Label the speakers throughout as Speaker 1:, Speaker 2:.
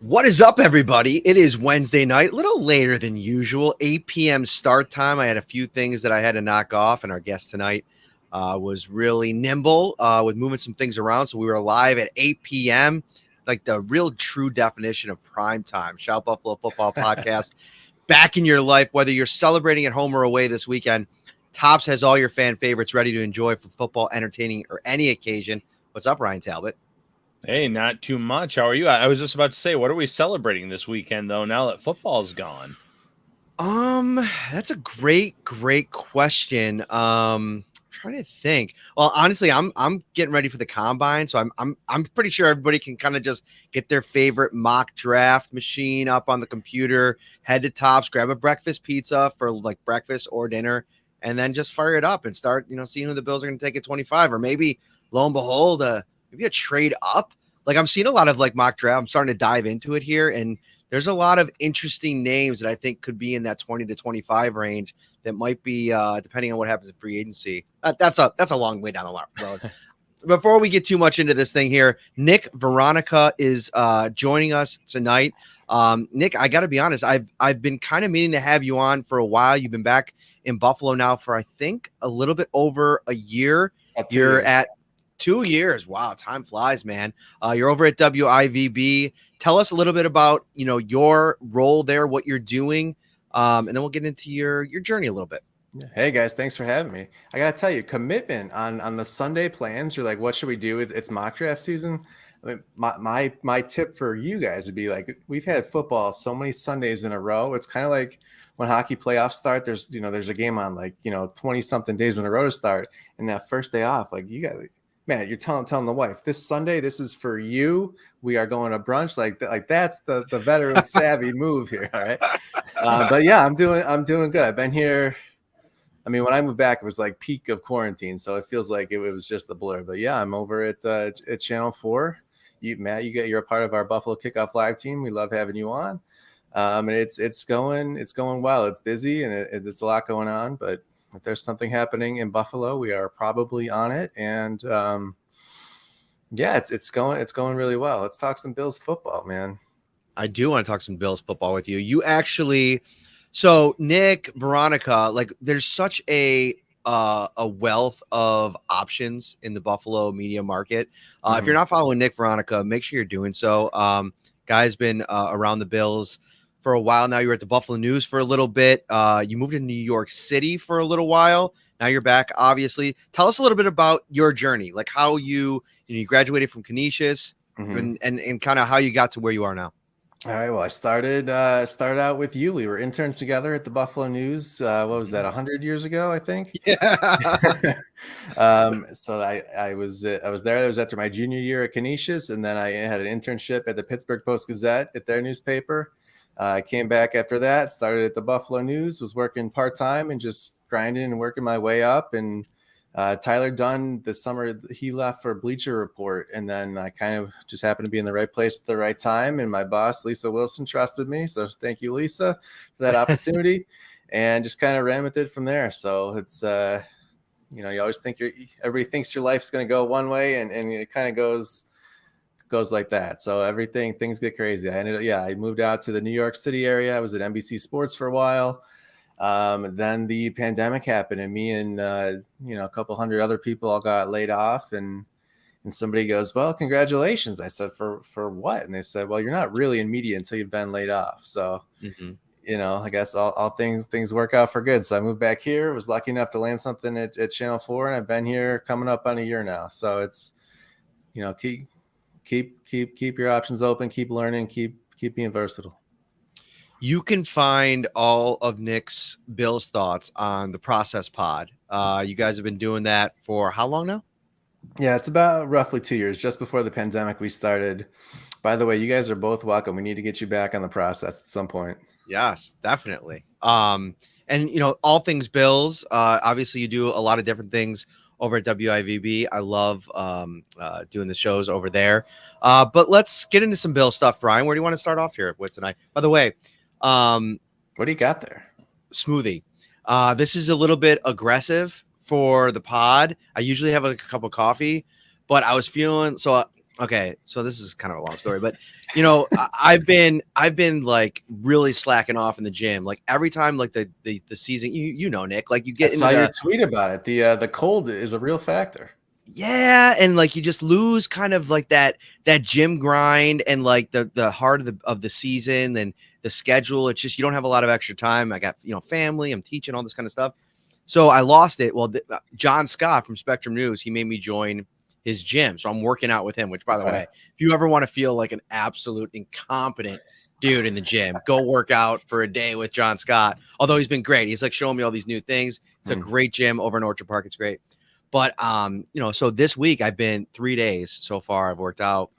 Speaker 1: What is up, everybody? It is Wednesday night, a little later than usual, 8 p.m. start time. I had a few things that I had to knock off, and our guest tonight was really nimble with moving some things around. So we were live at 8 p.m., like the real true definition of prime time. Shout Buffalo Football Podcast, back in your life, whether you're celebrating at home or away this weekend. Tops has all your fan favorites ready to enjoy for football, entertaining, or any occasion. What's up, Ryan Talbot?
Speaker 2: Hey, not too much. How are you? I was just about to say, what are we celebrating this weekend, though, now that football's gone?
Speaker 1: That's a great question. Trying to think. Well, honestly, I'm getting ready for the combine, so I'm pretty sure everybody can kind of just get their favorite mock draft machine up on the computer, head to Tops, grab a breakfast pizza for like breakfast or dinner, and then just fire it up and start, seeing who the Bills are going to take at 25, or maybe lo and behold, maybe a trade up. Like I'm seeing a lot of like mock draft. I'm starting to dive into it here, and there's a lot of interesting names that I think could be in that 20 to 25 range that might be depending on what happens in free agency. That's a long way down the road. Before we get too much into this thing here, Nick Veronica is joining us tonight. Nick, I got to be honest, I've been kind of meaning to have you on for a while. You've been back in Buffalo now for I think a little bit over a year. You're at 2 years. Wow, time flies, man. You're over at WIVB. Tell us a little bit about, your role there, what you're doing, and then we'll get into your journey a little bit.
Speaker 3: Hey guys, thanks for having me. I gotta tell you, commitment on the Sunday plans. You're like, what should we do? It's mock draft season. I mean, my tip for you guys would be like, we've had football so many Sundays in a row. It's kind of like when hockey playoffs start. There's a game on 20 something days in a row to start, and that first day off, like you got. Man, you're telling the wife, this Sunday, this is for you. We are going to brunch. Like that's the veteran savvy move here. All right. But yeah, I'm doing good. I've been here. I mean, when I moved back, it was like peak of quarantine. So it feels like it was just a blur, but yeah, I'm over at Channel 4. Matt, you're a part of our Buffalo Kickoff Live team. We love having you on. And it's going well. It's busy and it's a lot going on, but if there's something happening in Buffalo, we are probably on it. And it's going really well. Let's talk some Bills football, man.
Speaker 1: I do want to talk some Bills football with you. You actually, so Nick Veronica, like there's such a wealth of options in the Buffalo media market. If you're not following Nick Veronica, make sure you're doing so. Guy's been around the Bills for a while now. You were at the Buffalo News for a little bit. You moved to New York City for a little while. Now you're back, obviously. Tell us a little bit about your journey, like how you graduated from Canisius and kind of how you got to where you are now.
Speaker 3: All right. Well, I started out with you. We were interns together at the Buffalo News. What was that? 100 years ago, I think.
Speaker 1: Yeah.
Speaker 3: So I was there. That was after my junior year at Canisius, and then I had an internship at the Pittsburgh Post-Gazette at their newspaper. I came back after that, started at the Buffalo News, was working part-time and just grinding and working my way up. And Tyler Dunn, this summer, he left for Bleacher Report. And then I kind of just happened to be in the right place at the right time. And my boss, Lisa Wilson, trusted me. So thank you, Lisa, for that opportunity. And just kind of ran with it from there. So it's, you always think everybody thinks your life's going to go one way and it kind of goes like that. So things get crazy. I moved out to the New York City area. I was at NBC Sports for a while. Then the pandemic happened and me and, a couple hundred other people all got laid off and somebody goes, well, congratulations. I said, for what? And they said, well, you're not really in media until you've been laid off. So, I guess all things work out for good. So I moved back here, was lucky enough to land something at Channel 4 and I've been here coming up on a year now. So it's, keep your options open, keep learning, keep being versatile.
Speaker 1: You can find all of Nick's Bills thoughts on the Process Pod. You guys have been doing that for how long now?
Speaker 3: Yeah, it's about roughly 2 years. Just before the pandemic, we started. By the way, you guys are both welcome. We need to get you back on the Process at some point.
Speaker 1: Yes, definitely. And all things Bills. Obviously, you do a lot of different things over at WIVB. I love doing the shows over there. But let's get into some Bill stuff, Brian. Where do you want to start off here with tonight? By the way,
Speaker 3: what do you got there?
Speaker 1: Smoothie. This is a little bit aggressive for the pod. I usually have a cup of coffee, but I was feeling so Okay, so this is kind of a long story, but you know, I've been like really slacking off in the gym. Like every time, like the season, you know, Nick, like you
Speaker 3: I
Speaker 1: get
Speaker 3: saw
Speaker 1: into
Speaker 3: your tweet about it. The cold is a real factor.
Speaker 1: yeah, and like you just lose kind of like that gym grind and like the heart of the season and the schedule. It's just you don't have a lot of extra time. I got family, I'm teaching, all this kind of stuff. So I lost it. Well, John Scott from Spectrum News, he made me join his gym. So I'm working out with him, which by the way, if you ever want to feel like an absolute incompetent dude in the gym, go work out for a day with John Scott. Although he's been great. He's like showing me all these new things. It's a great gym over in Orchard Park. It's great. But so this week I've been 3 days so far. I've worked out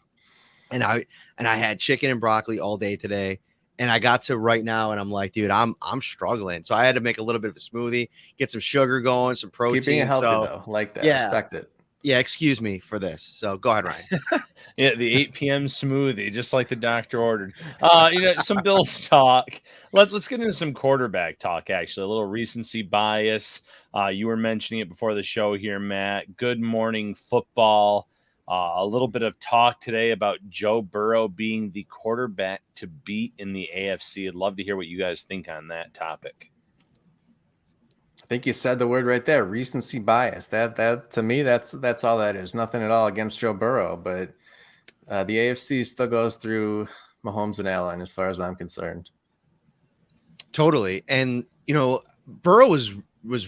Speaker 1: and I had chicken and broccoli all day today. And I got to right now and I'm like, dude, I'm struggling. So I had to make a little bit of a smoothie, get some sugar going, some protein.
Speaker 3: Keeping it healthy though, like that.
Speaker 1: Yeah.
Speaker 3: Respect it.
Speaker 1: Yeah, excuse me for this. So go ahead, Ryan.
Speaker 2: Yeah, the 8 p.m. smoothie, just like the doctor ordered. Some Bills talk. Let's get into some quarterback talk, actually. A little recency bias. You were mentioning it before the show here, Matt. Good morning football. A little bit of talk today about Joe Burrow being the quarterback to beat in the AFC. I'd love to hear what you guys think on that topic.
Speaker 3: I think you said the word right there, recency bias. That to me, that's all that is. Nothing at all against Joe Burrow, but the AFC still goes through Mahomes and Allen, as far as I'm concerned.
Speaker 1: Totally, and Burrow was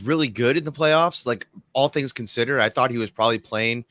Speaker 1: really good in the playoffs. Like all things considered, I thought he was probably playing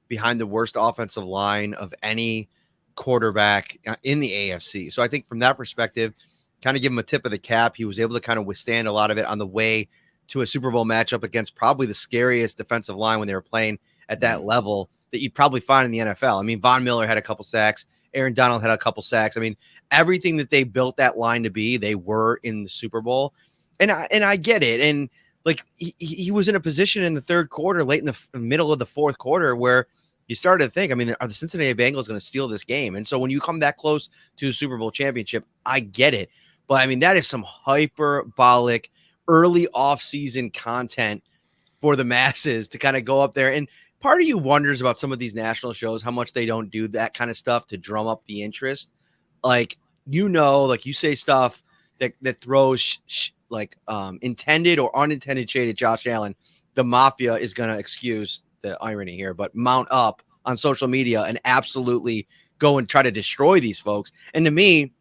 Speaker 1: behind the worst offensive line of any quarterback in the AFC. So I think from that perspective, kind of give him a tip of the cap. He was able to kind of withstand a lot of it on the way to a Super Bowl matchup against probably the scariest defensive line when they were playing at that level that you'd probably find in the NFL. I mean, Von Miller had a couple sacks. Aaron Donald had a couple sacks. I mean, everything that they built that line to be, they were in the Super Bowl. And I get it. And like he was in a position in the third quarter, late in the middle of the fourth quarter, where you started to think, I mean, are the Cincinnati Bengals going to steal this game? And so when you come that close to a Super Bowl championship, I get it. But I mean, that is some hyperbolic early off-season content for the masses to kind of go up there. And part of you wonders about some of these national shows, how much they don't do that kind of stuff to drum up the interest. Like, like you say stuff that throws intended or unintended shade at Josh Allen. The mafia is going to, excuse the irony here, but mount up on social media and absolutely go and try to destroy these folks. And to me,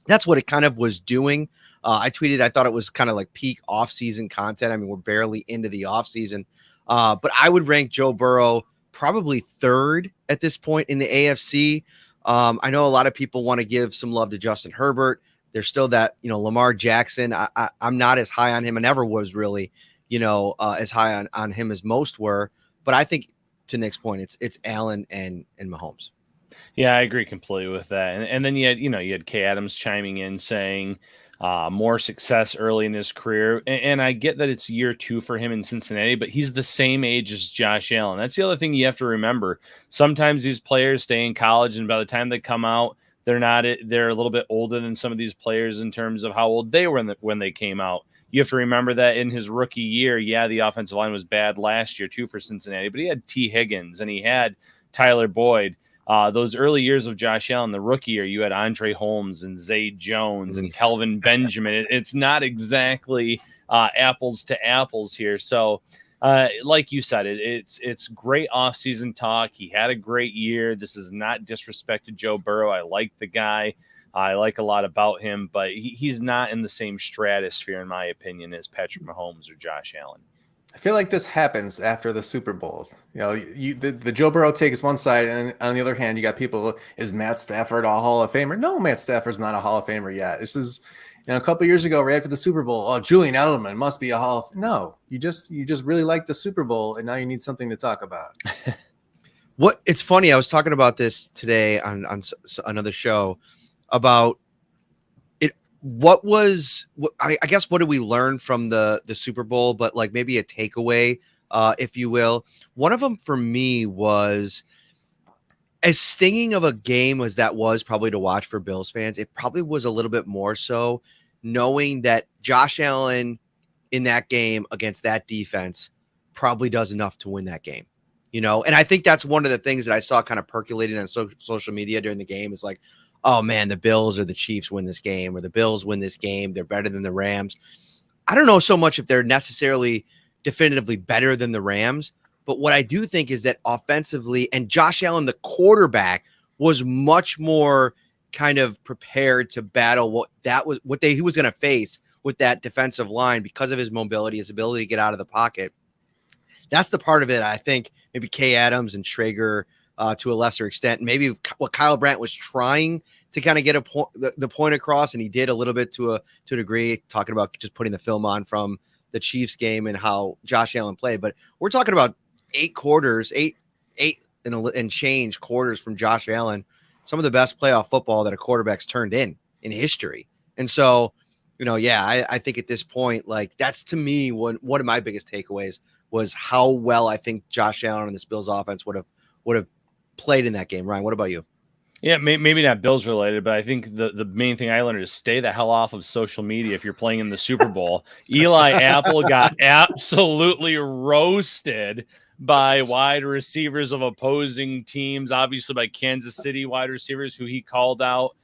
Speaker 1: that's what it kind of was doing. I tweeted, I thought it was kind of like peak off-season content. I mean, we're barely into the off-season. But I would rank Joe Burrow probably third at this point in the AFC. I know a lot of people want to give some love to Justin Herbert. There's still that, Lamar Jackson. I'm not as high on him. I never was really, as high on him as most were. But I think, to Nick's point, it's Allen and Mahomes.
Speaker 2: Yeah, I agree completely with that. And then you had Kay Adams chiming in saying more success early in his career. And I get that it's year 2 for him in Cincinnati, but he's the same age as Josh Allen. That's the other thing you have to remember. Sometimes these players stay in college, and by the time they come out, they're a little bit older than some of these players in terms of how old they were when they came out. You have to remember that in his rookie year, the offensive line was bad last year too for Cincinnati, but he had T. Higgins and he had Tyler Boyd. Those early years of Josh Allen, the rookie year, you had Andre Holmes and Zay Jones and Kelvin Benjamin. It's not exactly apples to apples here. So, like you said, it's great offseason talk. He had a great year. This is not disrespect to Joe Burrow. I like the guy. I like a lot about him, but he's not in the same stratosphere, in my opinion, as Patrick Mahomes or Josh Allen.
Speaker 3: I feel like this happens after the Super Bowl. The Joe Burrow take is one side, and on the other hand, you got people, is Matt Stafford a Hall of Famer? No, Matt Stafford's not a Hall of Famer yet. This is, a couple of years ago, right after the Super Bowl, oh, Julian Edelman must be a Hall of Famer. No, you just really like the Super Bowl, and now you need something to talk about.
Speaker 1: It's funny, I was talking about this today on another show about it. I guess what did we learn from the Super Bowl, but like maybe a takeaway, if you will. One of them for me was, as stinging of a game as that was probably to watch for Bills fans, it probably was a little bit more so knowing that Josh Allen in that game against that defense probably does enough to win that game. And I think that's one of the things that I saw kind of percolating on social media during the game is like, oh man, the Bills or the Chiefs win this game, or the Bills win this game. They're better than the Rams. I don't know so much if they're necessarily definitively better than the Rams, but what I do think is that offensively, and Josh Allen, the quarterback, was much more kind of prepared to battle he was going to face with that defensive line because of his mobility, his ability to get out of the pocket. That's the part of it. I think maybe Kay Adams and Schrager to a lesser extent, maybe what Kyle Brandt was trying to kind of get the point across, and he did a little bit to a degree, talking about just putting the film on from the Chiefs game and how Josh Allen played. But we're talking about 8 quarters, eight and change quarters from Josh Allen, some of the best playoff football that a quarterback's turned in history. And so, I think at this point, like, that's to me one of my biggest takeaways was how well I think Josh Allen and this Bills offense would have played in that game. Ryan, what about you?
Speaker 2: Yeah, maybe not Bills related, but I think the main thing I learned is stay the hell off of social media if you're playing in the Super Bowl. Eli Apple got absolutely roasted by wide receivers of opposing teams, obviously by Kansas City wide receivers who he called out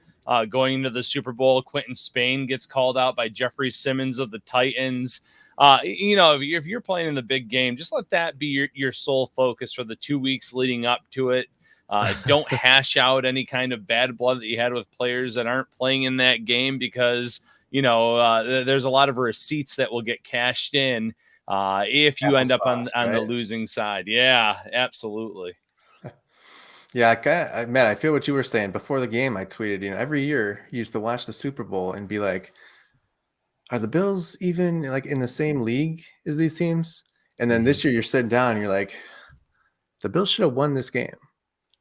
Speaker 2: going into the Super Bowl. Quentin Spain gets called out by Jeffrey Simmons of the Titans. If you're playing in the big game, just let that be your sole focus for the 2 weeks leading up to it. Don't hash out any kind of bad blood that you had with players that aren't playing in that game because, there's a lot of receipts that will get cashed in if you end up on the losing side. Yeah, absolutely.
Speaker 3: Yeah, Matt, I feel what you were saying. Before the game, I tweeted, every year you used to watch the Super Bowl and be like, are the Bills even like in the same league as these teams? And then this year you're sitting down and you're like, the Bills should have won this game.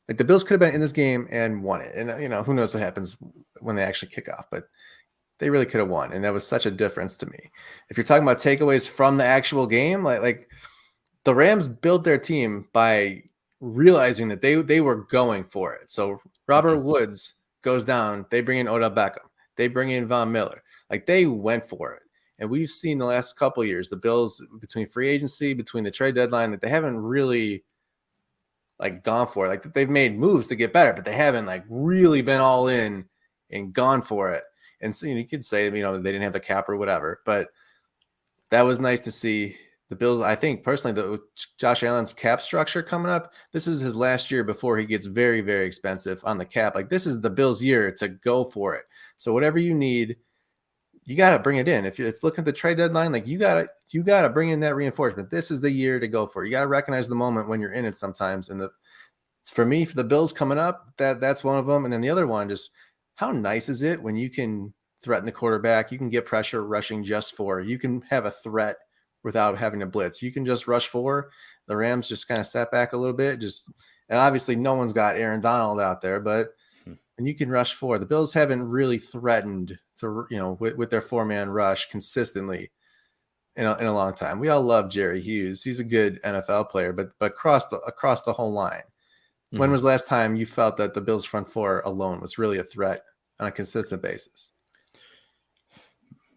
Speaker 3: Like the Bills could have been in this game and won it. And, who knows what happens when they actually kick off, but they really could have won. And that was such a difference to me. If you're talking about takeaways from the actual game, like the Rams built their team by realizing that they were going for it. So Robert Woods goes down. They bring in Odell Beckham. They bring in Von Miller. Like they went for it. And we've seen the last couple of years, the Bills between free agency, between the trade deadline, that they haven't really like gone for it. Like they've made moves to get better, but they haven't like really been all in and gone for it. And so you could say, they didn't have the cap or whatever, but that was nice to see. The Bills, I think personally, Josh Allen's cap structure coming up, this is his last year before he gets very, very expensive on the cap. Like this is the Bills' year to go for it. So whatever you need, you got to bring it in. If it's looking at the trade deadline, like you got to bring in that reinforcement. This is the year to go for it. You got to recognize the moment when you're in it sometimes. And for me, for the Bills coming up, that's one of them. And then the other one, just how nice is it when you can threaten the quarterback, you can get pressure rushing just for, you can have a threat without having to blitz. You can just rush for. The Rams just kind of sat back a little bit. And obviously no one's got Aaron Donald out there, but and you can rush for. The Bills haven't really threatened to, with their 4-man rush consistently in a long time. We all love Jerry Hughes. He's a good NFL player, but across the whole line. When was the last time you felt that the Bills front four alone was really a threat on a consistent basis?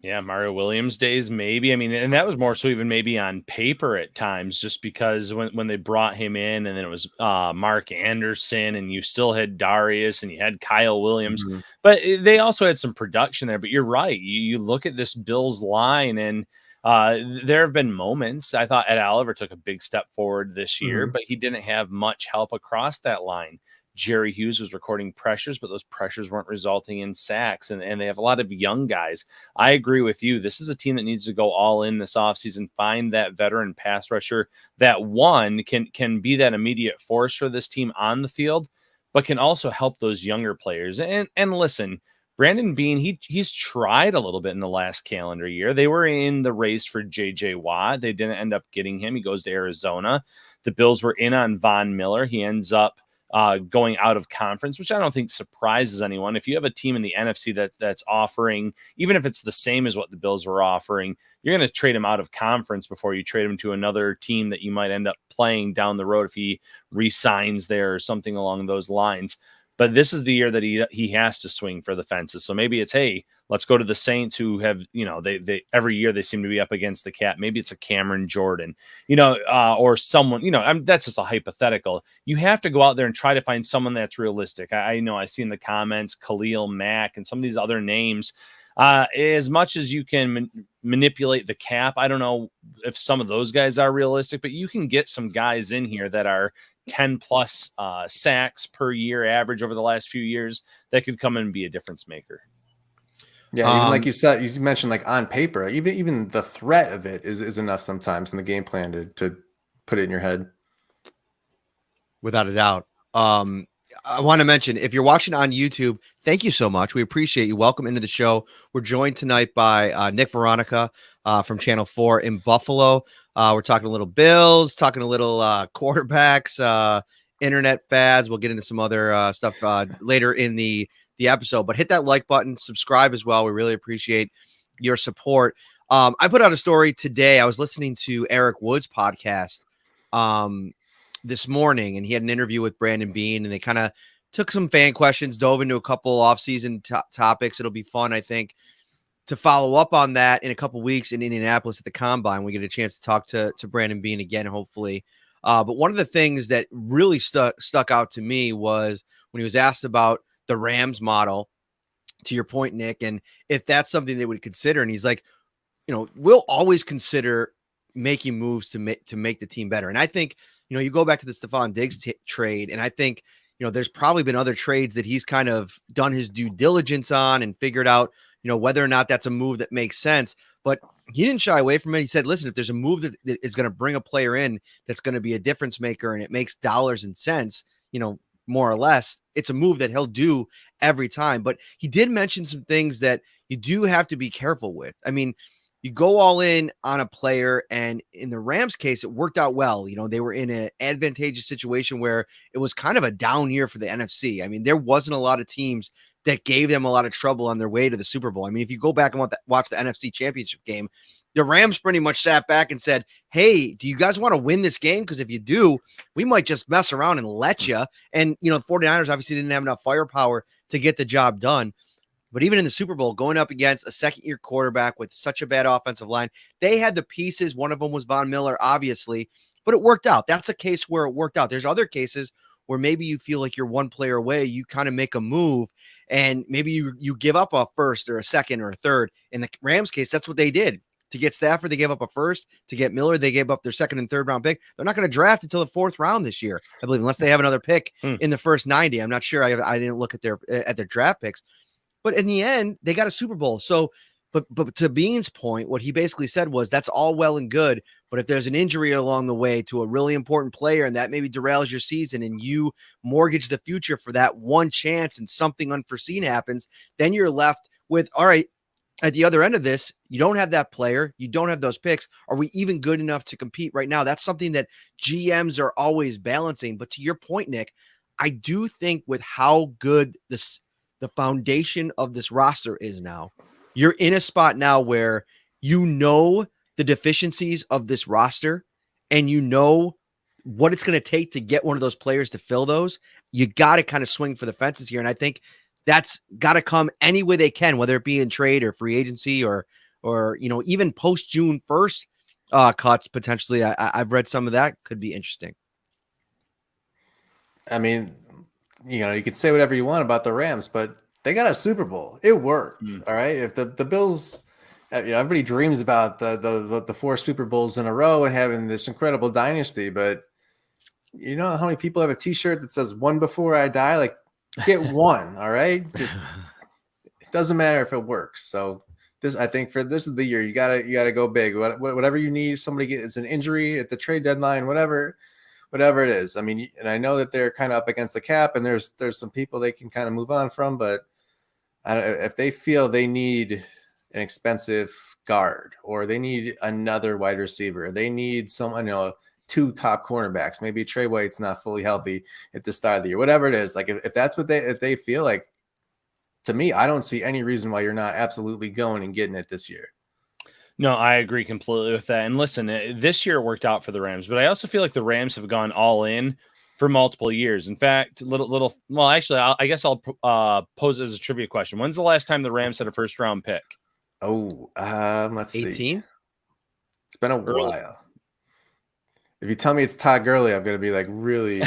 Speaker 2: Yeah, Mario Williams days, maybe. I mean, and that was more so even maybe on paper at times, just because when they brought him in and then it was Mark Anderson and you still had Darius and you had Kyle Williams, but they also had some production there. But you're right. You look at this Bills line and there have been moments. I thought Ed Oliver took a big step forward this year, but he didn't have much help across that line. Jerry Hughes was recording pressures, but those pressures weren't resulting in sacks. And they have a lot of young guys. I agree with you. This is a team that needs to go all in this offseason, find that veteran pass rusher that can be that immediate force for this team on the field, but can also help those younger players. And listen, Brandon Beane, he's tried a little bit in the last calendar year. They were in the race for J.J. Watt. They didn't end up getting him. He goes to Arizona. The Bills were in on Von Miller. He ends up going out of conference, which I don't think surprises anyone. If you have a team in the NFC that's offering, even if it's the same as what the Bills were offering, you're going to trade him out of conference before you trade him to another team that you might end up playing down the road if he re-signs there or something along those lines. But this is the year that he has to swing for the fences. So maybe it's, hey, let's go to the Saints, who have, they every year they seem to be up against the cap. Maybe it's a Cameron Jordan, or someone, that's just a hypothetical. You have to go out there and try to find someone that's realistic. I know I see in the comments Khalil Mack and some of these other names. As much as you can manipulate the cap, I don't know if some of those guys are realistic, but you can get some guys in here that are 10 plus sacks per year average over the last few years that could come in and be a difference maker.
Speaker 3: Yeah, even like you said, you mentioned, like on paper, even the threat of it is enough sometimes in the game plan to put it in your head.
Speaker 1: Without a doubt. I want to mention, if you're watching on YouTube, thank you so much. We appreciate you. Welcome into the show. We're joined tonight by Nick Veronica from Channel 4 in Buffalo. We're talking a little Bills, talking a little quarterbacks, internet fads. We'll get into some other stuff later in the episode. But hit that like button, subscribe as well. We really appreciate your support. I put out a story today. I was listening to Eric Wood's podcast this morning, and he had an interview with Brandon Beane, and they kind of took some fan questions, dove into a couple offseason topics. It'll be fun, I think, to follow up on that in a couple weeks in Indianapolis at the Combine. We get a chance to talk to Brandon Beane again, hopefully. But one of the things that really stuck out to me was when he was asked about the Rams model, to your point, Nick, and if that's something they would consider. And he's like, we'll always consider making moves to make the team better. And I think, you go back to the Stephon Diggs trade, and I think, there's probably been other trades that he's kind of done his due diligence on and figured out, whether or not that's a move that makes sense. But he didn't shy away from it. He said, listen, if there's a move that is going to bring a player in that's going to be a difference maker and it makes dollars and cents, more or less, it's a move that he'll do every time. But he did mention some things that you do have to be careful with. I mean, you go all in on a player, and in the Rams case, it worked out well. They were in an advantageous situation where it was kind of a down year for the NFC. I mean, there wasn't a lot of teams that gave them a lot of trouble on their way to the Super Bowl. I mean, if you go back and watch the NFC Championship game, the Rams pretty much sat back and said, hey, do you guys want to win this game? Because if you do, we might just mess around and let you. And, the 49ers obviously didn't have enough firepower to get the job done. But even in the Super Bowl, going up against a second-year quarterback with such a bad offensive line, they had the pieces. One of them was Von Miller, obviously, but it worked out. That's a case where it worked out. There's other cases where maybe you feel like you're one player away. You kind of make a move, and maybe you give up a first or a second or a third. In the Rams case, that's what they did. To get Stafford, they gave up a first. To get Miller, they gave up their second and third round pick. They're not going to draft until the fourth round this year, I believe, unless they have another pick in the first 90. I'm not sure. I didn't look at their draft picks. But in the end, they got a Super Bowl. So, but to Beane's point, what he basically said was that's all well and good. But if there's an injury along the way to a really important player and that maybe derails your season and you mortgage the future for that one chance and something unforeseen happens, then you're left with, all right, at the other end of this, you don't have that player. You don't have those picks. Are we even good enough to compete right now? That's something that GMs are always balancing. But to your point, Nick, I do think with how good the foundation of this roster is now, you're in a spot now where the deficiencies of this roster and what it's going to take to get one of those players to fill those. You got to kind of swing for the fences here. And I think that's got to come any way they can, whether it be in trade or free agency or even post June 1st cuts potentially. I've read some of that could be interesting. I
Speaker 3: mean, you could say whatever you want about the Rams, but they got a Super Bowl. It worked. All right. If the Bills, everybody dreams about the 4 Super Bowls in a row and having this incredible dynasty, but you know how many people have a T-shirt that says "One before I die"? Like, get one. All right. Just, it doesn't matter if it works. So I think this is the year you gotta go big. Whatever you need, somebody gets an injury at the trade deadline, whatever it is. I mean, and I know that they're kind of up against the cap, and there's some people they can kind of move on from, but if they feel they need an expensive guard or they need another wide receiver, they need someone, 2 top cornerbacks, maybe Trey White's not fully healthy at the start of the year, whatever it is. Like if that's what they feel like, to me, I don't see any reason why you're not absolutely going and getting it this year.
Speaker 2: No, I agree completely with that. And listen, this year it worked out for the Rams, but I also feel like the Rams have gone all in for multiple years. In fact, well, actually, I guess I'll pose it as a trivia question. When's the last time the Rams had a first round pick?
Speaker 3: Oh, let's see.
Speaker 1: 18?
Speaker 3: It's been a while. If you tell me it's Todd Gurley, I'm going to be like, really?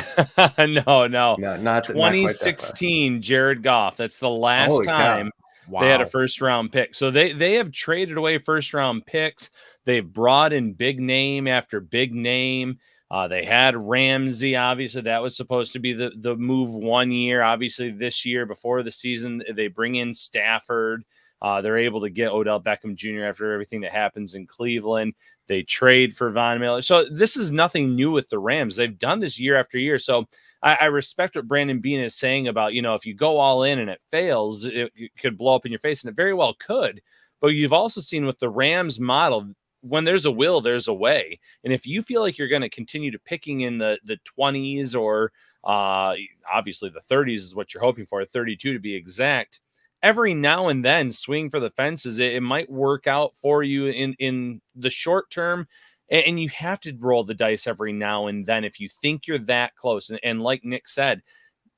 Speaker 2: No.
Speaker 3: Not
Speaker 2: 2016, Jared Goff. That's the last time they had a first round pick. So they have traded away first round picks. They've brought in big name after big name. They had Ramsey. Obviously, that was supposed to be the move 1 year. Obviously, this year before the season, they bring in Stafford. They're able to get Odell Beckham Jr. after everything that happens in Cleveland. They trade for Von Miller. So this is nothing new with the Rams. They've done this year after year. So I respect what Brandon Beane is saying about, if you go all in and it fails, it could blow up in your face, and it very well could. But you've also seen with the Rams model, when there's a will, there's a way. And if you feel like you're going to continue to picking in the 20s or obviously the 30s is what you're hoping for, 32 to be exact, every now and then swing for the fences. It might work out for you in the short term, and you have to roll the dice every now and then if you think you're that close. And like Nick said,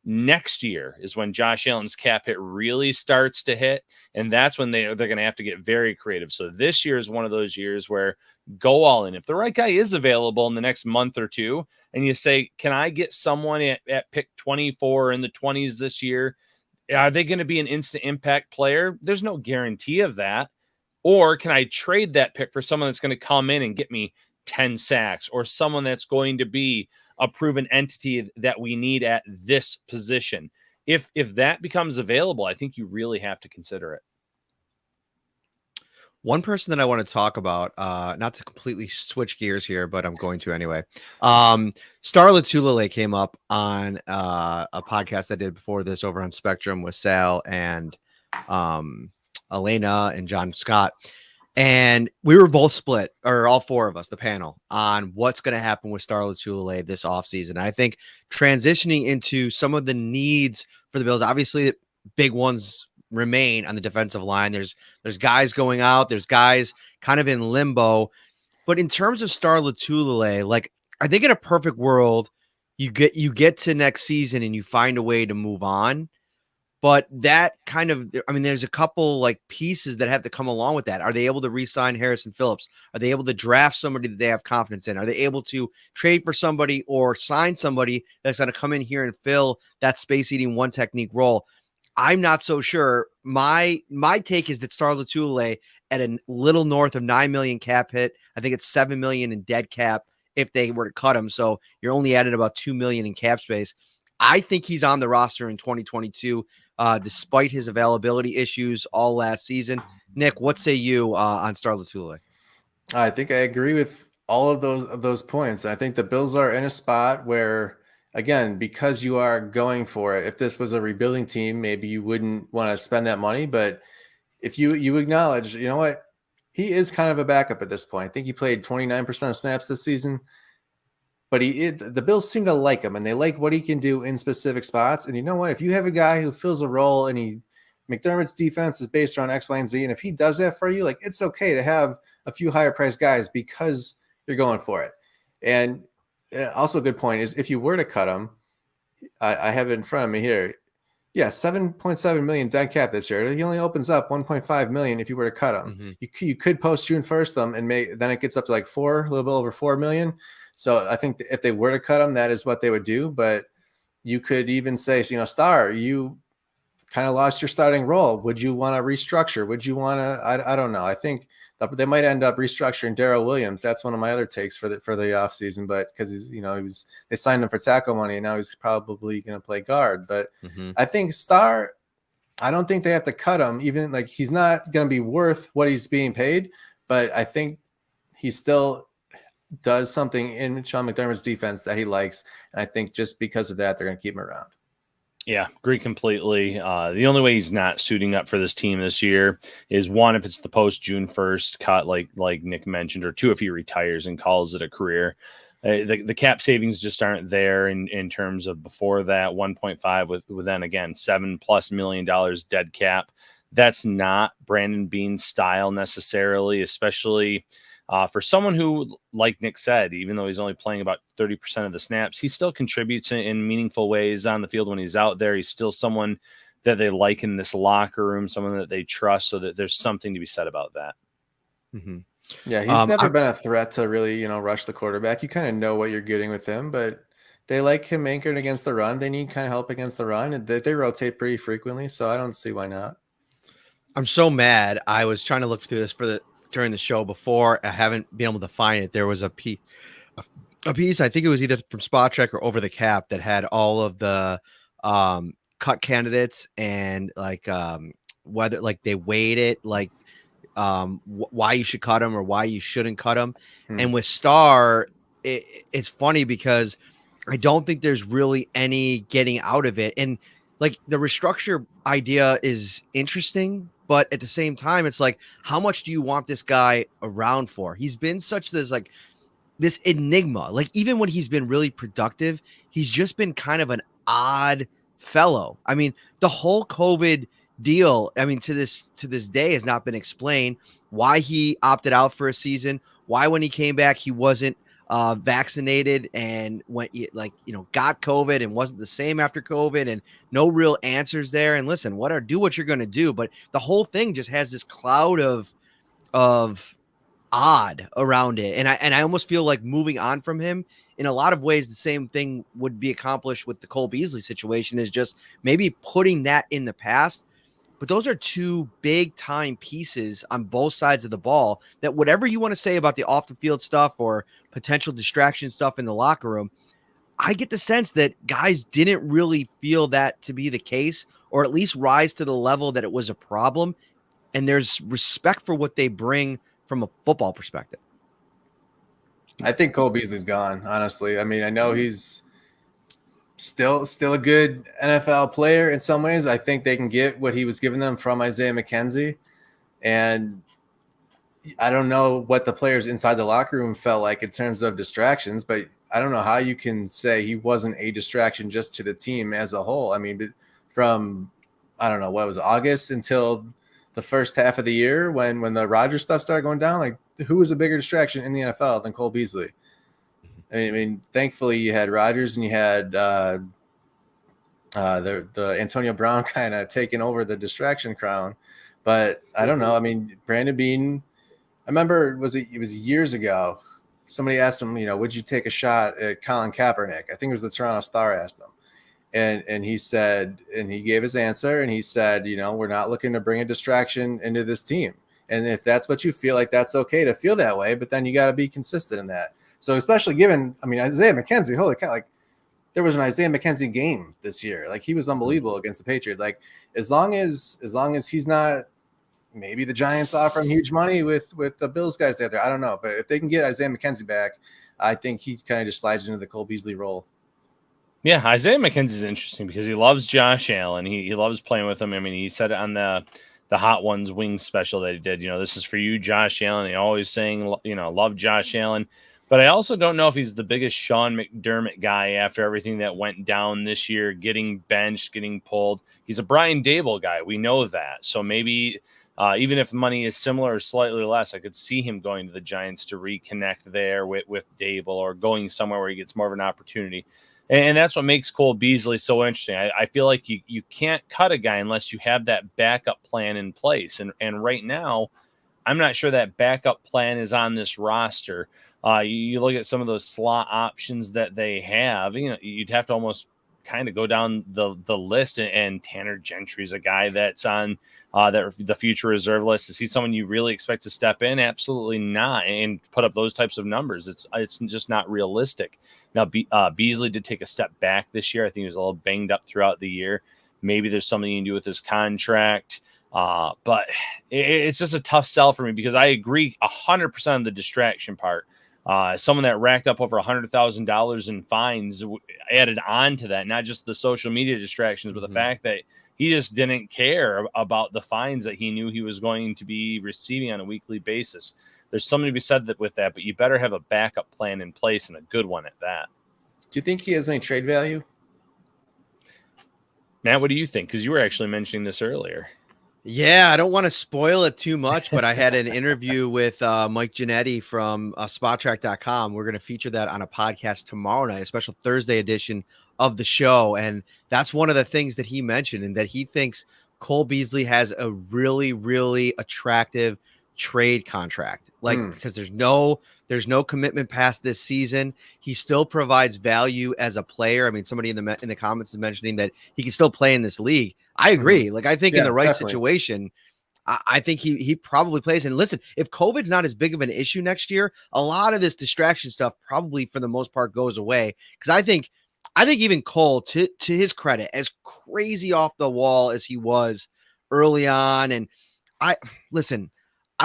Speaker 2: next year is when Josh Allen's cap hit really starts to hit, and that's when they're going to have to get very creative. So this year is one of those years where go all in. If the right guy is available in the next month or two, and you say, can I get someone at pick 24 in the 20s this year? Are they going to be an instant impact player? There's no guarantee of that. Or can I trade that pick for someone that's going to come in and get me 10 sacks, or someone that's going to be a proven entity that we need at this position? If that becomes available, I think you really have to consider it.
Speaker 1: One person that I want to talk about, not to completely switch gears here, but I'm going to anyway. Star Lotulelei came up on a podcast I did before this over on Spectrum with Sal and Elena and John Scott. And we were both split, or all four of us, the panel, on what's going to happen with Star Lotulelei this offseason. And I think transitioning into some of the needs for the Bills, obviously big ones remain on the defensive line. There's guys going out, there's guys kind of in limbo. But in terms of Star Lotulelei, like, I think in a perfect world, you get to next season and you find a way to move on. But that kind of, there's a couple like pieces that have to come along with that. Are they able to re-sign Harrison Phillips? Are they able to draft somebody that they have confidence in? Are they able to trade for somebody or sign somebody that's going to come in here and fill that space-eating one technique role? I'm not so sure. My take is that Star Lotulelei at a little north of 9 million cap hit. I think it's 7 million in dead cap if they were to cut him. So you're only adding about 2 million in cap space. I think he's on the roster in 2022, despite his availability issues all last season. Nick, what say you on Star Lotulelei?
Speaker 3: I think I agree with all of those points. I think the Bills are in a spot where, again, because you are going for it. If this was a rebuilding team, maybe you wouldn't want to spend that money. But if you acknowledge, you know what, he is kind of a backup at this point. I think he played 29% of snaps this season. But the Bills seem to like him, and they like what he can do in specific spots. And you know what? If you have a guy who fills a role, and McDermott's defense is based around X, Y, and Z, and if he does that for you, like, it's okay to have a few higher priced guys because you're going for it. And also a good point is if you were to cut him, I have it in front of me here. Yeah, 7.7 million dead cap this year. He only opens up 1.5 million if you were to cut him. Mm-hmm. You could post June 1st them, and then it gets up to like a little bit over 4 million. So I think if they were to cut him, that is what they would do. But you could even say, Star, you kind of lost your starting role. Would you want to restructure? Would you want to? I don't know. I think they might end up restructuring Darrell Williams. That's one of my other takes for the offseason. But because they signed him for tackle money, and now he's probably going to play guard. But I think Star, I don't think they have to cut him. Even like he's not going to be worth what he's being paid. But I think he still does something in Sean McDermott's defense that he likes. And I think just because of that, they're going to keep him around.
Speaker 2: Yeah, agree completely. The only way he's not suiting up for this team this year is, one, if it's the post June 1st cut, like Nick mentioned, or two, if he retires and calls it a career. The cap savings just aren't there in terms of before that 1.5 with then again $7+ million dead cap. That's not Brandon Beane's style necessarily, especially For someone who, like Nick said, even though he's only playing about 30% of the snaps, he still contributes in meaningful ways on the field when he's out there. He's still someone that they like in this locker room, someone that they trust, so that there's something to be said about that.
Speaker 1: Mm-hmm.
Speaker 3: Yeah, he's never been a threat to really, rush the quarterback. You kind of know what you're getting with him, but they like him anchored against the run. They need kind of help against the run, and they rotate pretty frequently, so I don't see why not.
Speaker 1: I'm so mad. I was trying to look through this during the show before. I haven't been able to find it. There was a piece, I think it was either from Spot Check or Over the Cap, that had all of the cut candidates and whether they weighed it, why you should cut them or why you shouldn't cut them. And with Starr, it's funny because I don't think there's really any getting out of it. And the restructure idea is interesting, but at the same time, it's how much do you want this guy around for? He's been such this enigma. Even when he's been really productive, he's just been kind of an odd fellow. I mean, the whole COVID deal, to this day has not been explained. Why he opted out for a season, why when he came back he wasn't vaccinated and got COVID and wasn't the same after COVID, and no real answers there. And listen, do what you're going to do, but the whole thing just has this cloud of odd around it. And I almost feel like moving on from him in a lot of ways, the same thing would be accomplished with the Cole Beasley situation, is just maybe putting that in the past. But those are two big time pieces on both sides of the ball that, whatever you want to say about the off the field stuff or potential distraction stuff in the locker room, I get the sense that guys didn't really feel that to be the case, or at least rise to the level that it was a problem. And there's respect for what they bring from a football perspective.
Speaker 3: I think Cole Beasley's gone, honestly. I mean, I know he's still a good NFL player in some ways. I think they can get what he was giving them from Isaiah McKenzie. And I don't know what the players inside the locker room felt like in terms of distractions, but I don't know how you can say he wasn't a distraction just to the team as a whole. I mean, from, I don't know, what was it, August until the first half of the year when the Rodgers stuff started going down, who was a bigger distraction in the NFL than Cole Beasley? I mean, thankfully you had Rodgers and you had the Antonio Brown kind of taking over the distraction crown. But I don't know. I mean, Brandon Beane, I remember it was years ago. Somebody asked him, would you take a shot at Colin Kaepernick? I think it was the Toronto Star asked him. And he said, and he gave his answer, and he said, we're not looking to bring a distraction into this team. And if that's what you feel like, that's okay to feel that way, but then you got to be consistent in that. So especially given, Isaiah McKenzie, holy cow, there was an Isaiah McKenzie game this year. He was unbelievable against the Patriots. As long as he's not, maybe the Giants offer him huge money with the Bills guys out there. I don't know. But if they can get Isaiah McKenzie back, I think he kind of just slides into the Cole Beasley role.
Speaker 2: Yeah, Isaiah McKenzie is interesting because he loves Josh Allen. He loves playing with him. I mean, he said it on the Hot Ones Wings special that he did. This is for you, Josh Allen. He always saying, love Josh Allen. But I also don't know if he's the biggest Sean McDermott guy after everything that went down this year, getting benched, getting pulled. He's a Brian Daboll guy. We know that. So maybe even if money is similar or slightly less, I could see him going to the Giants to reconnect there with Daboll, or going somewhere where he gets more of an opportunity. And that's what makes Cole Beasley so interesting. I feel like you can't cut a guy unless you have that backup plan in place. And right now, I'm not sure that backup plan is on this roster. You look at some of those slot options that they have, you'd have to almost kind of go down the list. And Tanner Gentry is a guy that's on the future reserve list. Is he someone you really expect to step in? Absolutely not, and put up those types of numbers. It's just not realistic. Now, Beasley did take a step back this year. I think he was a little banged up throughout the year. Maybe there's something you can do with his contract. But it's just a tough sell for me, because I agree 100% on the distraction part. Someone that racked up over $100,000 in fines added on to that, not just the social media distractions, but the fact that he just didn't care about the fines that he knew he was going to be receiving on a weekly basis. There's something to be said with that, but you better have a backup plan in place, and a good one at that.
Speaker 3: Do you think he has any trade value?
Speaker 2: Matt, what do you think? Because you were actually mentioning this earlier.
Speaker 1: Yeah, I don't want to spoil it too much, but I had an interview with Mike Giannetti from SpotTrack.com. We're going to feature that on a podcast tomorrow night, a special Thursday edition of the show. And that's one of the things that he mentioned, and that he thinks Cole Beasley has a really, really attractive trade contract. Like, because there's no commitment past this season. He still provides value as a player. I mean, somebody in the comments is mentioning that he can still play in this league. I agree. Like, I think in the right situation, I think he probably plays. And listen, if COVID's not as big of an issue next year, a lot of this distraction stuff probably for the most part goes away. Because I think even Cole, to his credit, as crazy off the wall as he was early on, and I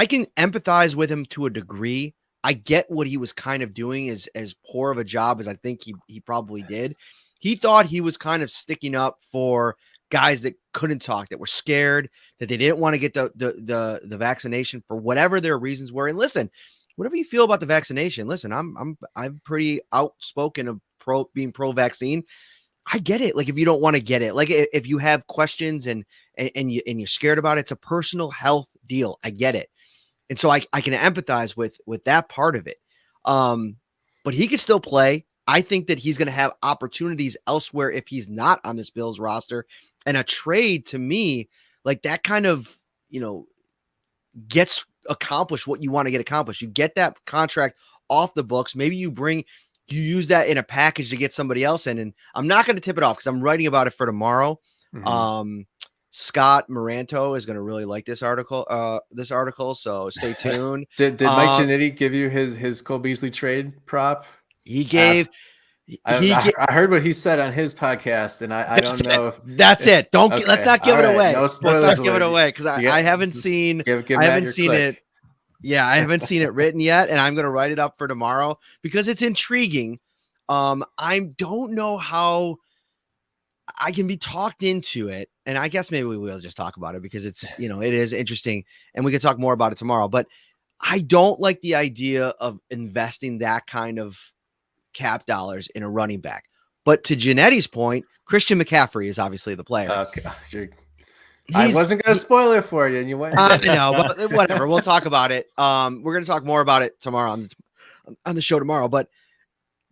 Speaker 1: can empathize with him to a degree. I get what he was kind of doing as poor of a job as I think he probably did. He thought he was kind of sticking up for guys that couldn't talk, that were scared, that they didn't want to get the vaccination for whatever their reasons were. And listen, whatever you feel about the vaccination, listen, I'm pretty outspoken of being pro vaccine. I get it. Like, if you don't want to get it, like if you have questions and you're scared about it, it's a personal health deal. I get it. And so I can empathize with that part of it. But he can still play. I think that he's going to have opportunities elsewhere if he's not on this Bills roster. And a trade, to me, like, that kind of, gets accomplished what you want to get accomplished. You get that contract off the books. Maybe you use that in a package to get somebody else in. And I'm not going to tip it off because I'm writing about it for tomorrow. Scott Moranto is going to really like this article. So stay tuned.
Speaker 3: Did Mike Giannetti give you his Cole Beasley trade prop?
Speaker 1: He gave.
Speaker 3: I heard what he said on his podcast, and I don't know if
Speaker 1: that's it. Let's not give it away.
Speaker 3: No spoilers.
Speaker 1: Let's not give it away because I haven't seen. I haven't seen it. Yeah, I haven't seen it written yet, and I'm going to write it up for tomorrow because it's intriguing. I don't know how I can be talked into it, and I guess maybe we will just talk about it because it's it is interesting, and we can talk more about it tomorrow. But I don't like the idea of investing that kind of cap dollars in a running back. But to Giannetti's point, Christian McCaffrey is obviously the player.
Speaker 3: I wasn't going to spoil it for you, and you went.
Speaker 1: I know, but whatever. We'll talk about it. We're going to talk more about it tomorrow on the show tomorrow. But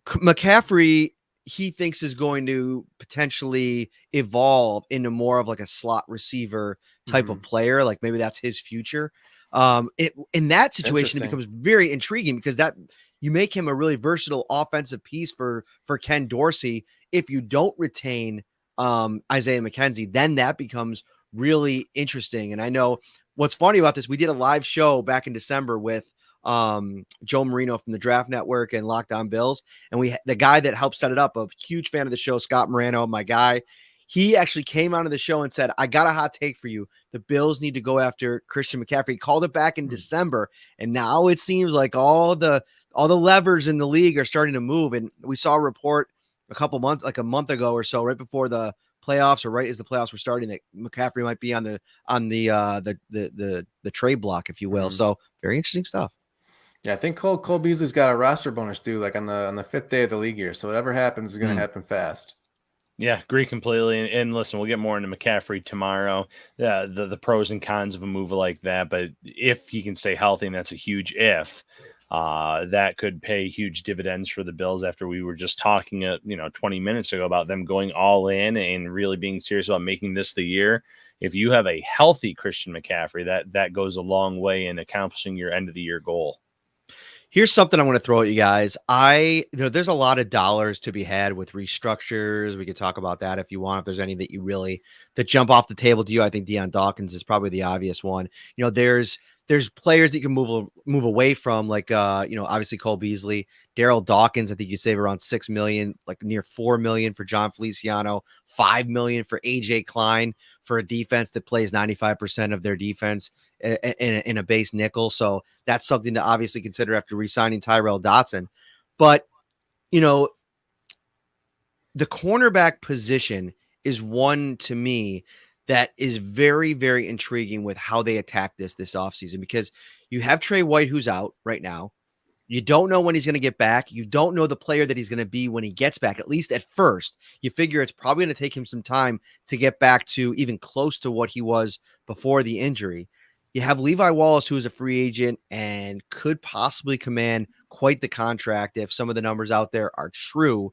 Speaker 1: McCaffrey, he thinks, is going to potentially evolve into more of like a slot receiver type of player. Like, maybe that's his future. In that situation, it becomes very intriguing because that you make him a really versatile offensive piece for Ken Dorsey. If you don't retain Isaiah McKenzie, then that becomes really interesting. And I know what's funny about this, we did a live show back in December with Joe Marino from the Draft Network and Locked On Bills. And the guy that helped set it up, a huge fan of the show, Scott Morano, my guy, he actually came onto the show and said, I got a hot take for you. The Bills need to go after Christian McCaffrey. He called it back in December. And now it seems like all the levers in the league are starting to move. And we saw a report a month ago or so, right before the playoffs, or right as the playoffs were starting, that McCaffrey might be on the trade block, if you will. So very interesting stuff.
Speaker 3: Yeah, I think Cole Beasley's got a roster bonus due, like on the 5th day of the league year. So whatever happens is going to happen fast.
Speaker 2: Yeah, agree completely. And listen, we'll get more into McCaffrey tomorrow, the pros and cons of a move like that. But if he can stay healthy, and that's a huge if, that could pay huge dividends for the Bills after we were just talking 20 minutes ago about them going all in and really being serious about making this the year. If you have a healthy Christian McCaffrey, that goes a long way in accomplishing your end of the year goal.
Speaker 1: Here's something I want to throw at you guys. There's a lot of dollars to be had with restructures. We could talk about that if you want. If there's any that jump off the table to you, I think Deion Dawkins is probably the obvious one. There's players that you can move away from, like obviously Cole Beasley, Daryl Dawkins. I think you save around $6 million, like near $4 million for John Feliciano, $5 million for AJ Klein, for a defense that plays 95% of their defense in a base nickel. So that's something to obviously consider after re-signing Tyrell Dotson. But, the cornerback position is one, to me, that is very, very intriguing with how they attack this offseason, because you have Trey White, who's out right now. You don't know when he's going to get back. You don't know the player that he's going to be when he gets back, at least at first. You figure it's probably going to take him some time to get back to even close to what he was before the injury. You have Levi Wallace, who is a free agent and could possibly command quite the contract if some of the numbers out there are true.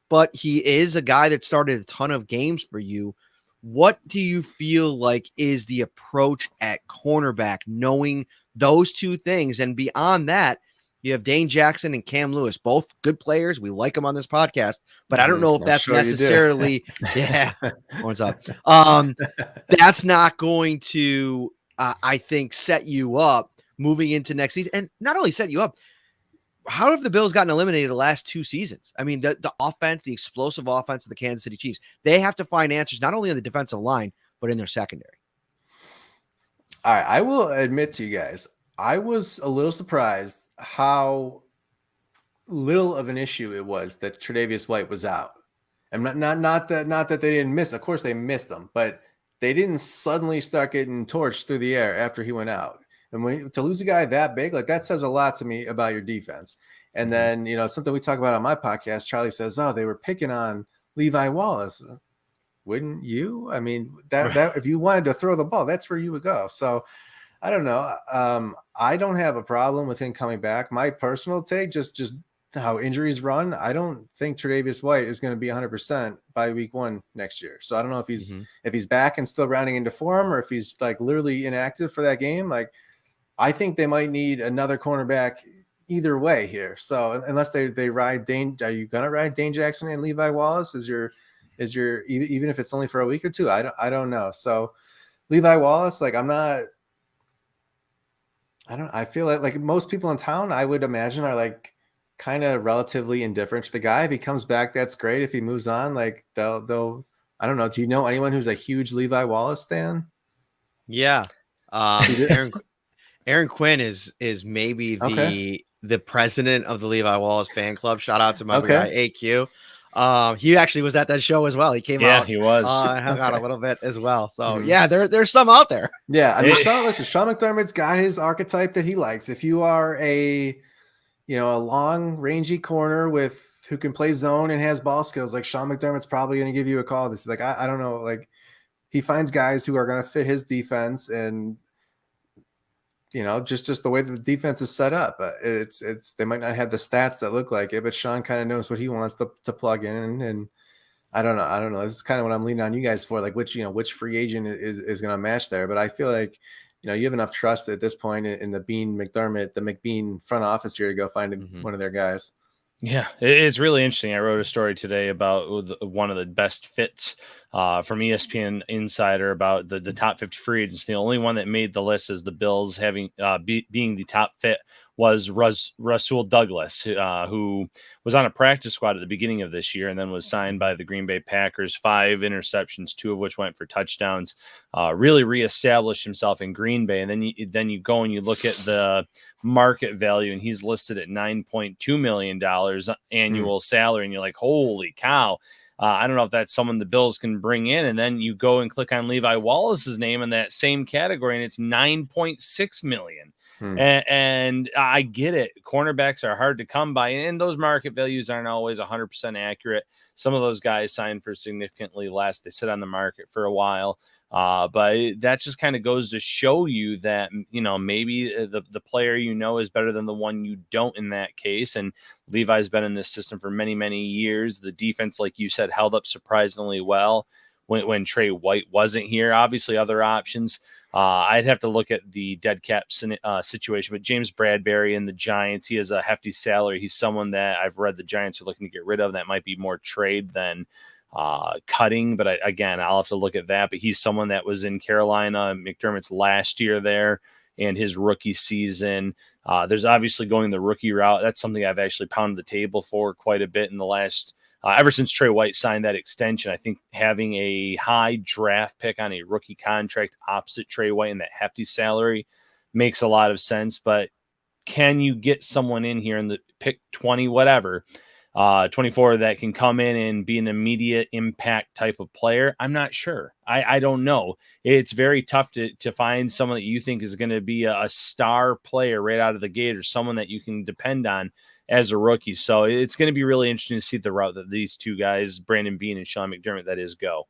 Speaker 1: But he is a guy that started a ton of games for you. What do you feel like is the approach at cornerback, knowing those two things? And beyond that, you have Dane Jackson and Cam Lewis, both good players. We like them on this podcast, but I don't know if that's necessarily, yeah, what's up? That's not going to, I think, set you up moving into next season. And not only set you up, how have the Bills gotten eliminated the last 2 seasons? I mean, the offense, the explosive offense of the Kansas City Chiefs, they have to find answers not only on the defensive line, but in their secondary.
Speaker 3: All right, I will admit to you guys, I was a little surprised how little of an issue it was that Tre'Davious White was out. And not that they didn't miss. Of course, they missed him, but they didn't suddenly start getting torched through the air after he went out. And to lose a guy that big, like that says a lot to me about your defense. And then, something we talk about on my podcast, Charlie says, "Oh, they were picking on Levi Wallace." Wouldn't you? I mean, that if you wanted to throw the ball, that's where you would go. So I don't know. I don't have a problem with him coming back. My personal take, just how injuries run, I don't think Tre'Davious White is going to be 100% by week 1 next year. So I don't know if he's back and still rounding into form, or if he's like literally inactive for that game. Like, I think they might need another cornerback either way here. So unless they ride Dane, are you going to ride Dane Jackson and Levi Wallace? Is your even if it's only for a week or two? I don't know. So Levi Wallace, like I feel like most people in town, I would imagine, are like kind of relatively indifferent to the guy. If he comes back, that's great. If he moves on, like they'll I don't know. Do you know anyone who's a huge Levi Wallace fan?
Speaker 1: Yeah. Aaron Quinn is maybe the president of the Levi Wallace fan club. Shout out to my guy AQ. He actually was at that show as well. He came out.
Speaker 2: He was.
Speaker 1: Hung out a little bit as well. So yeah, there's some out there.
Speaker 3: Yeah, I mean, Sean McDermott's got his archetype that he likes. If you are a long rangy corner who can play zone and has ball skills, like Sean McDermott's probably going to give you a call. This is like I don't know, like he finds guys who are going to fit his defense, and just the way that the defense is set up. It's they might not have the stats that look like it, but Sean kind of knows what he wants to plug in. And I don't know. This is kind of what I'm leaning on you guys for, like which free agent is going to match there. But I feel like, you have enough trust at this point in the McBeane front office here to go find one of their guys.
Speaker 2: Yeah, it's really interesting. I wrote a story today about one of the best fits from ESPN Insider about the top 50 free agents. The only one that made the list as the Bills having being the top fit was Rasul Douglas, who was on a practice squad at the beginning of this year and then was signed by the Green Bay Packers. 5 interceptions, 2 of which went for touchdowns. Really reestablished himself in Green Bay. And then you go and you look at the market value, and he's listed at $9.2 million annual salary. And you're like, holy cow. I don't know if that's someone the Bills can bring in. And then you go and click on Levi Wallace's name in that same category, and it's $9.6 million. And I get it. Cornerbacks are hard to come by, and those market values aren't always 100% accurate. Some of those guys sign for significantly less. They sit on the market for a while. But that just kind of goes to show you that, maybe the player is better than the one you don't in that case. And Levi's been in this system for many, many years. The defense, like you said, held up surprisingly well when Trey White wasn't here. Obviously, other options. I'd have to look at the dead cap situation, but James Bradbury and the Giants, he has a hefty salary. He's someone that I've read the Giants are looking to get rid of. That might be more trade than cutting, but I'll have to look at that. But he's someone that was in Carolina, McDermott's last year there, and his rookie season. There's obviously going the rookie route. That's something I've actually pounded the table for quite a bit in the last ever since Trey White signed that extension. I think having a high draft pick on a rookie contract opposite Trey White and that hefty salary makes a lot of sense. But can you get someone in here in the pick 20, whatever, 24 that can come in and be an immediate impact type of player? I'm not sure. I don't know. It's very tough to find someone that you think is going to be a star player right out of the gate, or someone that you can depend on as a rookie. So it's going to be really interesting to see the route that these two guys, Brandon Beane and Sean McDermott, that is, go.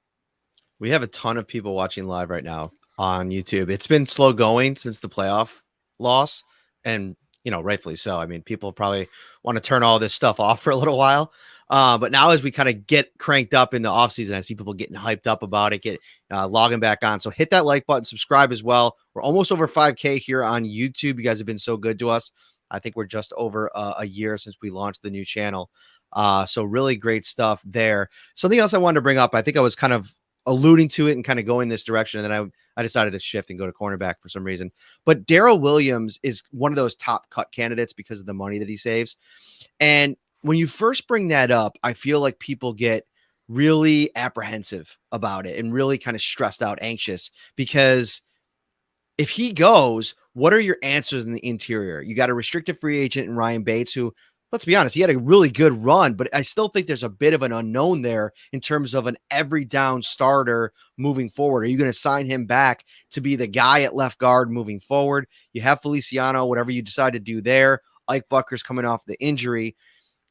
Speaker 1: We have a ton of people watching live right now on YouTube. It's been slow going since the playoff loss, and rightfully so. I mean, people probably want to turn all this stuff off for a little while. But now as we kind of get cranked up in the offseason, I see people getting hyped up about it, logging back on. So hit that like button, subscribe as well. We're almost over 5K here on YouTube. You guys have been so good to us. I think we're just over a year since we launched the new channel. So really great stuff there. Something else I wanted to bring up, I think I was kind of alluding to it and kind of going this direction, and then I decided to shift and go to cornerback for some reason. But Darrell Williams is one of those top cut candidates because of the money that he saves. And when you first bring that up, I feel like people get really apprehensive about it and really kind of stressed out, anxious, because if he goes, what are your answers in the interior? You got a restricted free agent in Ryan Bates, who, let's be honest, he had a really good run, but I still think there's a bit of an unknown there in terms of an every down starter moving forward. Are you going to sign him back to be the guy at left guard moving forward? You have Feliciano, whatever you decide to do there. Ike Bucker's coming off the injury.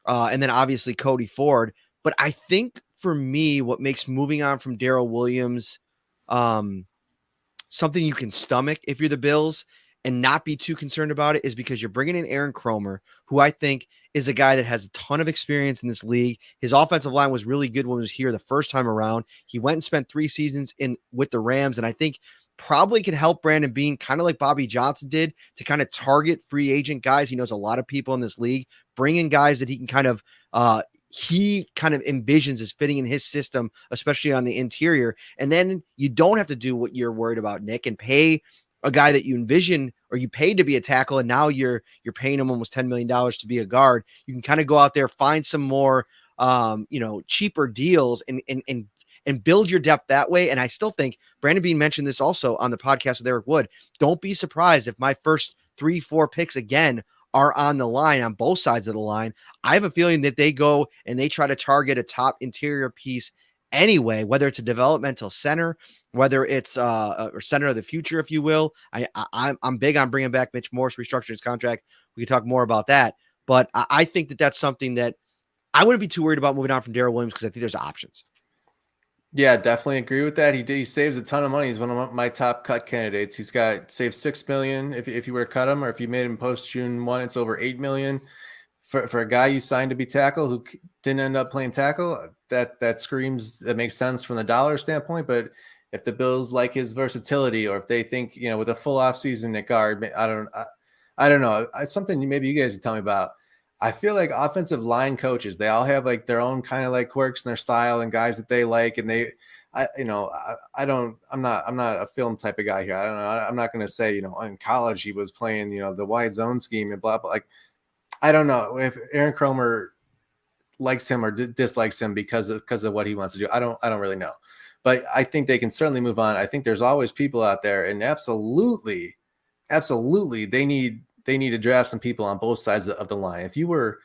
Speaker 1: And then obviously Cody Ford. But I think for me, what makes moving on from Darrell Williams something you can stomach if you're the Bills and not be too concerned about it is because you're bringing in Aaron Kromer, who I think is a guy that has a ton of experience in this league. His offensive line was really good when he was here the first time around. He went and spent 3 seasons with the Rams, and I think probably could help Brandon Beane, kind of like Bobby Johnson did, to kind of target free agent guys. He knows a lot of people in this league, bring in guys that he can kind of envisions as fitting in his system, especially on the interior. And then you don't have to do what you're worried about, Nick, and pay a guy that you envision or you paid to be a tackle, and now you're paying him almost $10 million to be a guard. You can kind of go out there, find some more cheaper deals and build your depth that way. And I still think Brandon Beane mentioned this also on the podcast with Eric Wood. Don't be surprised if my first 3-4 picks again are on the line on both sides of the line. I have a feeling that they go and they try to target a top interior piece anyway, whether it's a developmental center, whether it's a center of the future, if you will. I'm big on bringing back Mitch Morse, restructuring his contract. We can talk more about that. But I think that that's something that I wouldn't be too worried about moving on from Darrell Williams because I think there's options.
Speaker 3: Yeah, definitely agree with that. He saves a ton of money. He's one of my top cut candidates. He's got saved $6 million if you were to cut him, or if you made him post June 1, it's over $8 million. For a guy you signed to be tackle who didn't end up playing tackle, that screams, that makes sense from the dollar standpoint. But if the Bills like his versatility, or if they think, with a full offseason at guard, I don't know. It's something maybe you guys can tell me about. I feel like offensive line coaches, they all have like their own kind of like quirks in their style and guys that they like. And I'm not a film type of guy here. I don't know. I'm not going to say, in college he was playing, the wide zone scheme and blah, blah. Like, I don't know if Aaron Kromer likes him or dislikes him because of what he wants to do. I don't really know, but I think they can certainly move on. I think there's always people out there, and absolutely they need to draft some people on both sides of the line. If you were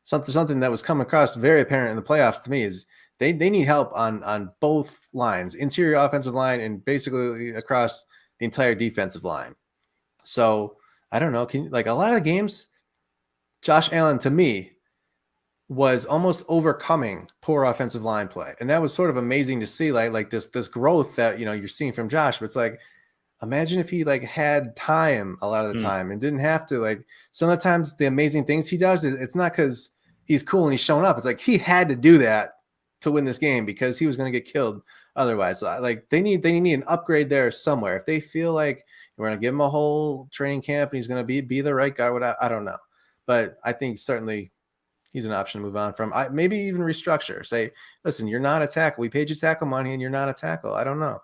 Speaker 3: something that was coming across very apparent in the playoffs to me is they need help on both lines, interior offensive line and basically across the entire defensive line. So I don't know. A lot of the games, Josh Allen to me was almost overcoming poor offensive line play. And that was sort of amazing to see like this growth that, you're seeing from Josh, but it's like, imagine if he had time a lot of the time and didn't have to some of the times the amazing things he does, it's not because he's cool and he's showing up. It's like he had to do that to win this game because he was going to get killed otherwise. They need an upgrade there somewhere. If they feel like we're going to give him a whole training camp and he's going to be the right guy, I don't know. But I think certainly he's an option to move on from. Maybe even restructure. Say, listen, you're not a tackle. We paid you tackle money and you're not a tackle. I don't know.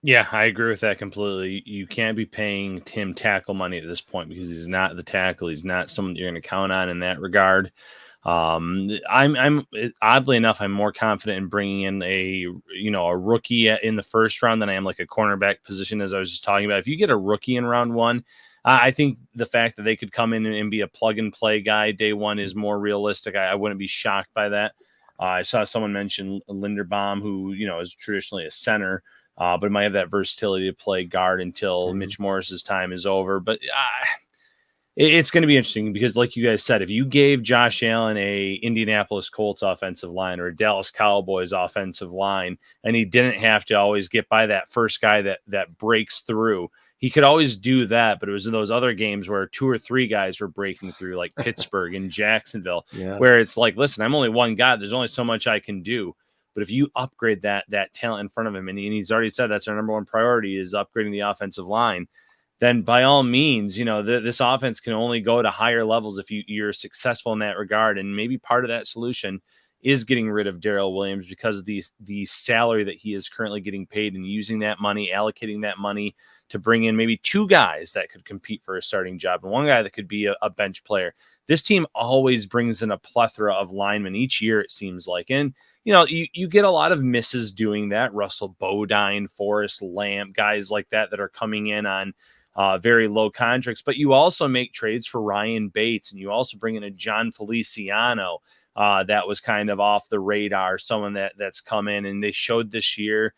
Speaker 2: Yeah, I agree with that completely. You can't be paying Tim tackle money at this point because he's not the tackle. He's not someone that you're going to count on in that regard. I'm oddly enough, I'm more confident in bringing in a rookie in the first round than I am like a cornerback position, as I was just talking about. If you get a rookie in round 1, I think the fact that they could come in and be a plug and play guy day one is more realistic. I wouldn't be shocked by that. I saw someone mention Linderbaum, who, is traditionally a center, but might have that versatility to play guard until Mitch Morris's time is over. But it's going to be interesting because, like you guys said, if you gave Josh Allen a Indianapolis Colts offensive line or a Dallas Cowboys offensive line, and he didn't have to always get by that first guy that breaks through, he could always do that. But it was in those other games where 2 or 3 guys were breaking through, like Pittsburgh and Jacksonville, where it's like, listen, I'm only one guy. There's only so much I can do. But if you upgrade that talent in front of him, and he's already said that's our number one priority is upgrading the offensive line, then by all means, this offense can only go to higher levels if you're successful in that regard. And maybe part of that solution is getting rid of Darrell Williams because of the salary that he is currently getting paid, and using that money, allocating that money to bring in maybe 2 guys that could compete for a starting job and 1 guy that could be a bench player. This team always brings in a plethora of linemen each year, it seems like. And, you get a lot of misses doing that. Russell Bodine, Forrest Lamp, guys like that are coming in on very low contracts, but you also make trades for Ryan Bates, and you also bring in a John Feliciano that was kind of off the radar, someone that's come in, and they showed this year.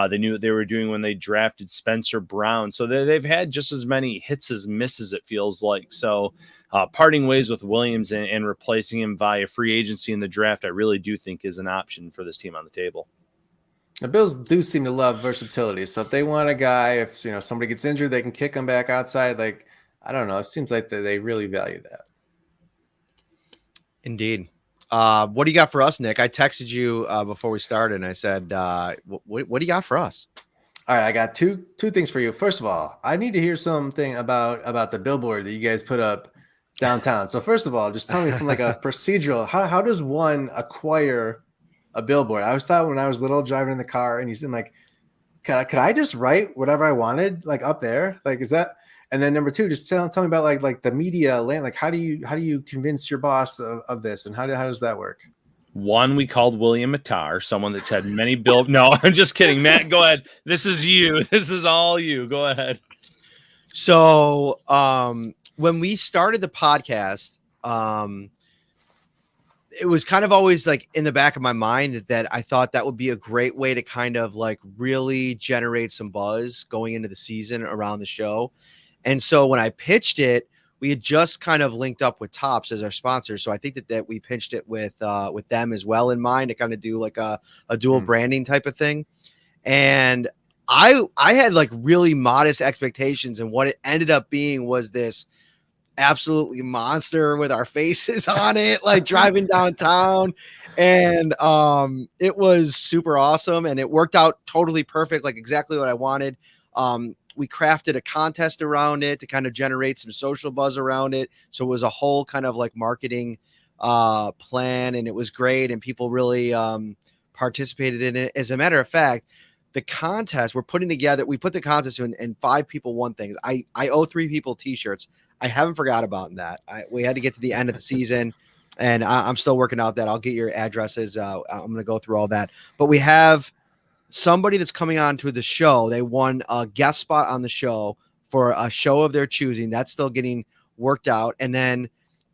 Speaker 2: They knew what they were doing when they drafted Spencer Brown. So they've had just as many hits as misses, it feels like. So parting ways with Williams and replacing him via free agency in the draft, I really do think is an option for this team on the table.
Speaker 3: The Bills do seem to love versatility. So if they want a guy, if somebody gets injured, they can kick him back outside. Like, I don't know. It seems like they really value that.
Speaker 1: Indeed. What do you got for us, Nick? I texted you before we started, and I said, what do you got for us?
Speaker 3: All right, I got two things for you. First of all, I need to hear something about the billboard that you guys put up downtown. So first of all, just tell me from like a procedural, how does one acquire a billboard? I always thought when I was little driving in the car and you said like, could I just write whatever I wanted like up there? Like, is that? And then number 2, just tell me about like the media land. Like, how do you convince your boss of this, and how does that work?
Speaker 2: One, we called William Attar, someone that's had many No, I'm just kidding. Matt, go ahead. This is you. This is all you. Go ahead.
Speaker 1: So when we started the podcast, it was kind of always like in the back of my mind that I thought that would be a great way to kind of like really generate some buzz going into the season around the show. And so when I pitched it, we had just kind of linked up with Topps as our sponsor. So I think that we pitched it with them as well in mind to kind of do like a dual branding type of thing. And I had like really modest expectations, and what it ended up being was this absolutely monster with our faces on it, like driving downtown. And it was super awesome, and it worked out totally perfect, like exactly what I wanted. We crafted a contest around it to kind of generate some social buzz around it. So it was a whole kind of like marketing plan, and it was great. And people really participated in it. As a matter of fact, the contest we put the contest in, and 5 people won things. I owe 3 people t-shirts. I haven't forgot about that. We had to get to the end of the season, and I'm still working out that. I'll get your addresses. I'm going to go through all that, but we have somebody that's coming on to the show. They won a guest spot on the show for a show of their choosing. That's still getting worked out. And then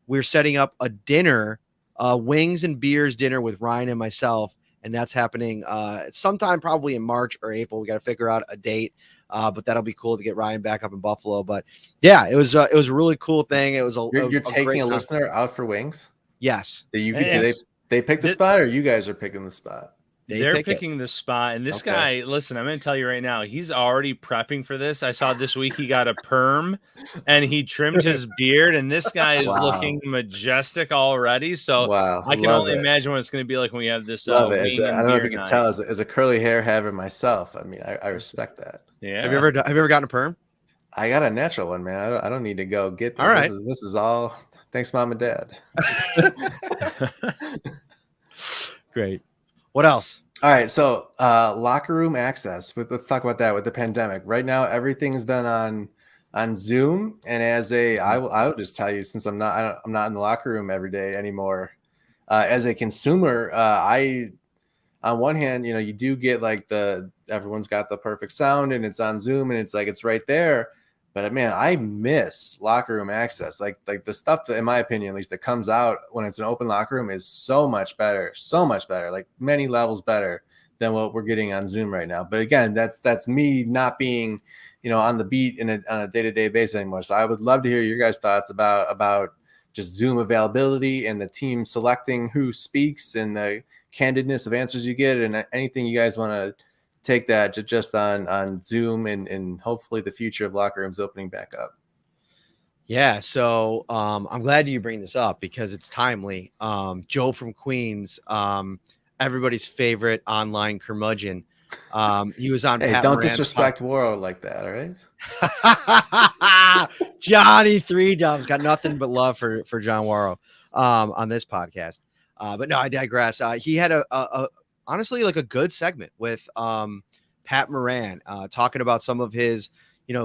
Speaker 1: we're setting up a dinner, wings and beers dinner with Ryan and myself. And that's happening sometime probably in March or April. We got to figure out a date, but that'll be cool to get Ryan back up in Buffalo. But yeah, it was a really cool thing. It was
Speaker 3: You're taking a listener out for wings.
Speaker 1: Yes.
Speaker 3: They pick the spot, or you guys are picking the spot?
Speaker 2: They're picking the spot. And this guy, listen, I'm going to tell you right now, he's already prepping for this. I saw this week he got a perm and he trimmed his beard, and this guy is looking majestic already. So I can only imagine what it's going to be like when we have this.
Speaker 3: I don't know if you can tell, as a curly hair haver myself, I mean, I respect that.
Speaker 2: Yeah.
Speaker 1: Have you ever gotten a perm?
Speaker 3: I got a natural one, man. I don't need to go get this.
Speaker 1: All right.
Speaker 3: This is all thanks, Mom and Dad.
Speaker 1: Great. What else?
Speaker 3: All right. So locker room access. Let's talk about that with the pandemic. Right now, everything's been on Zoom. And I will just tell you, since I'm not in the locker room every day anymore, as a consumer, on one hand, you do get like everyone's got the perfect sound and it's on Zoom and it's like it's right there. But man, I miss locker room access. Like the stuff that, in my opinion, at least, that comes out when it's an open locker room is so much better, like many levels better than what we're getting on Zoom right now. But again, that's me not being, on the beat on a day-to-day basis anymore. So I would love to hear your guys' thoughts about just Zoom availability and the team selecting who speaks and the candidness of answers you get, and anything you guys want to take that just on Zoom and hopefully the future of locker rooms opening back up.
Speaker 1: Yeah. So I'm glad you bring this up because it's timely. Joe from Queens, everybody's favorite online curmudgeon. He was on.
Speaker 3: Hey,
Speaker 1: Pat
Speaker 3: don't
Speaker 1: Moran's
Speaker 3: disrespect World like that. All right.
Speaker 1: Johnny 3-Dubs got nothing but love for John Warrow on this podcast. But no, I digress. He had a honestly like a good segment with Pat Moran talking about some of his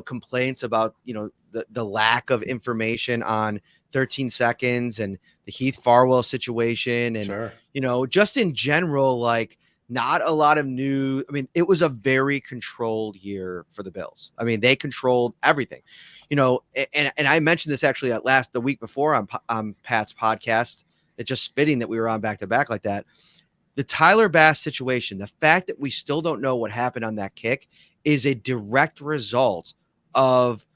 Speaker 1: complaints about the lack of information on 13 seconds and the Heath Farwell situation and
Speaker 3: sure.
Speaker 1: Just in general, like not a lot of new. I mean, it was a very controlled year for the Bills. I mean, they controlled everything, and I mentioned this actually the week before on Pat's podcast. It's just fitting that we were on back to back like that. The Tyler Bass situation, the fact that we still don't know what happened on that kick is a direct result of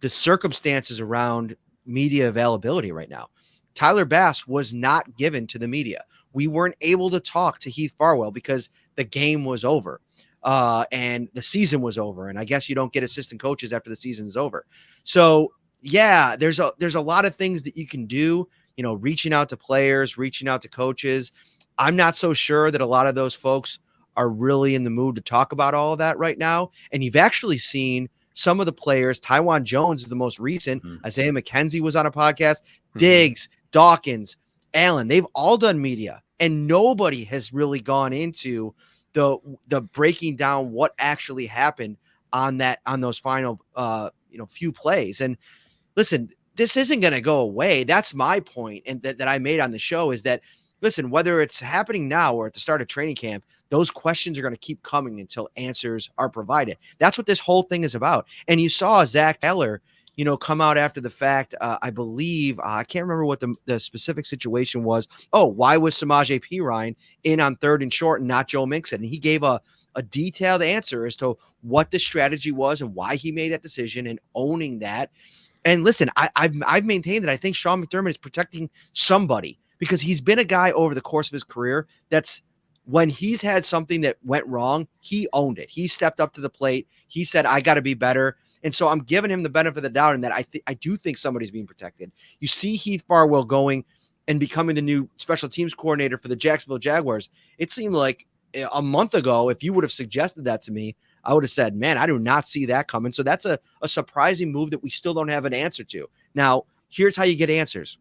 Speaker 1: the circumstances around media availability right now. Tyler Bass was not given to the media. We weren't able to talk to Heath Farwell because the game was over and the season was over. And I guess you don't get assistant coaches after the season is over. So yeah, there's a lot of things that you can do, reaching out to players, reaching out to coaches. I'm not so sure that a lot of those folks are really in the mood to talk about all of that right now. And you've actually seen some of the players. Tywan Jones is the most recent. Isaiah McKenzie was on a podcast. Diggs, Dawkins, Allen, they've all done media, and nobody has really gone into the breaking down what actually happened on those final few plays. And listen, this isn't going to go away. That's my point, and that I made on the show is that, listen, whether it's happening now or at the start of training camp, those questions are going to keep coming until answers are provided. That's what this whole thing is about. And you saw Zach Taylor, come out after the fact. I believe, I can't remember what the specific situation was. Oh, why was Samaje Perine in on 3rd and short and not Joe Mixon? And he gave a detailed answer as to what the strategy was and why he made that decision and owning that. And listen, I've maintained that I think Sean McDermott is protecting somebody, because he's been a guy over the course of his career that's, when he's had something that went wrong, he owned it. He stepped up to the plate. He said, I got to be better. And so I'm giving him the benefit of the doubt in that I do think somebody's being protected. You see Heath Farwell going and becoming the new special teams coordinator for the Jacksonville Jaguars. It seemed like a month ago, if you would have suggested that to me, I would have said, man, I do not see that coming. So that's a surprising move that we still don't have an answer to. Now, here's how you get answers.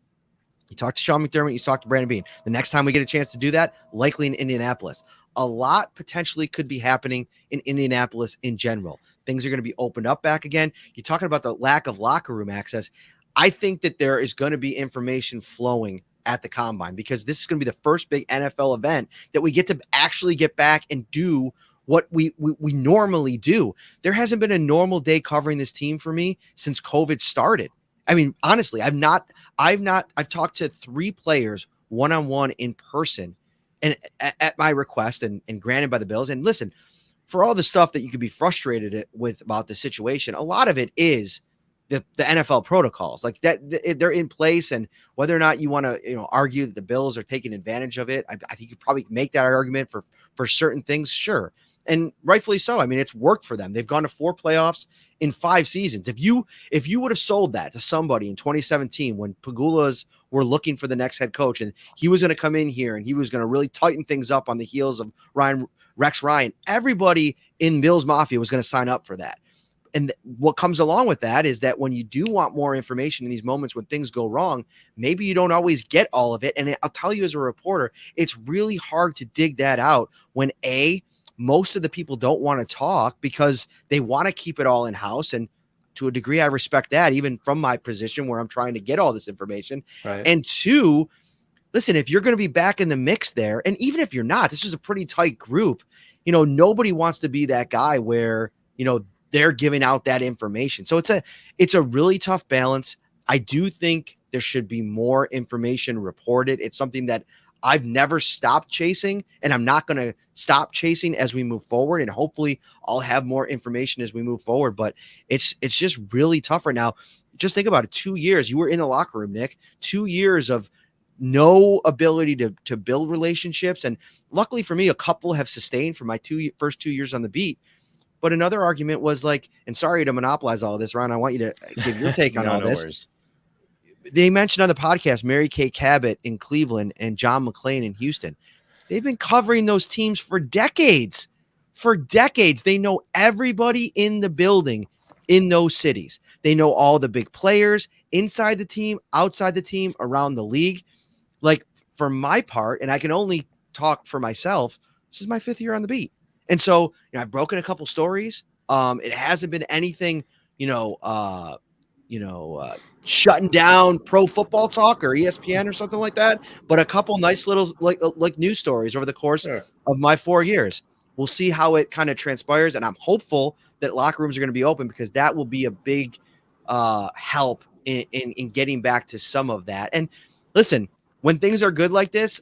Speaker 1: You talk to Sean McDermott, you talk to Brandon Beane. The next time we get a chance to do that, likely in Indianapolis. A lot potentially could be happening in Indianapolis in general. Things are going to be opened up back again. You're talking about the lack of locker room access. I think that there is going to be information flowing at the combine, because this is going to be the first big NFL event that we get to actually get back and do what we normally do. There hasn't been a normal day covering this team for me since COVID started. I mean, honestly, I've talked to 3 players one-on-one in person and at my request and granted by the Bills. And listen, for all the stuff that you could be frustrated with about the situation, a lot of it is the NFL protocols, like that they're in place. And whether or not you want to, argue that the Bills are taking advantage of it, I think you could probably make that argument for certain things. Sure. And rightfully so. I mean, it's worked for them. They've gone to 4 playoffs in 5 seasons. If you would have sold that to somebody in 2017 when Pagulas were looking for the next head coach and he was going to come in here and he was going to really tighten things up on the heels of Rex Ryan, everybody in Bills Mafia was going to sign up for that. And what comes along with that is that when you do want more information in these moments when things go wrong, maybe you don't always get all of it. And I'll tell you as a reporter, it's really hard to dig that out when most of the people don't want to talk because they want to keep it all in house. And to a degree, I respect that, even from my position where I'm trying to get all this information. Right. And 2, listen, if you're going to be back in the mix there, and even if you're not, this is a pretty tight group, nobody wants to be that guy where, they're giving out that information. So it's a really tough balance. I do think there should be more information reported. It's something that I've never stopped chasing, and I'm not going to stop chasing as we move forward. And hopefully I'll have more information as we move forward. But it's just really tough right now. Just think about it. 2 years. You were in the locker room, Nick. 2 years of no ability to build relationships. And luckily for me, a couple have sustained for my first 2 years on the beat. But another argument was like, and sorry to monopolize all of this, Ron, I want you to give your take on all this.
Speaker 2: Worries.
Speaker 1: They mentioned on the podcast Mary Kay Cabot in Cleveland and John McClain in Houston. They've been covering those teams for decades. For decades. They know everybody in the building in those cities. They know all the big players inside the team, outside the team, around the league. Like, for my part, and I can only talk for myself, this is my 5th year on the beat. And so, I've broken a couple stories. It hasn't been anything, shutting down Pro Football Talk or ESPN or something like that, but a couple nice little like news stories over the course of my 4 years. We'll see how it kind of transpires, and I'm hopeful that locker rooms are going to be open, because that will be a big help in getting back to some of that. And listen, when things are good like this,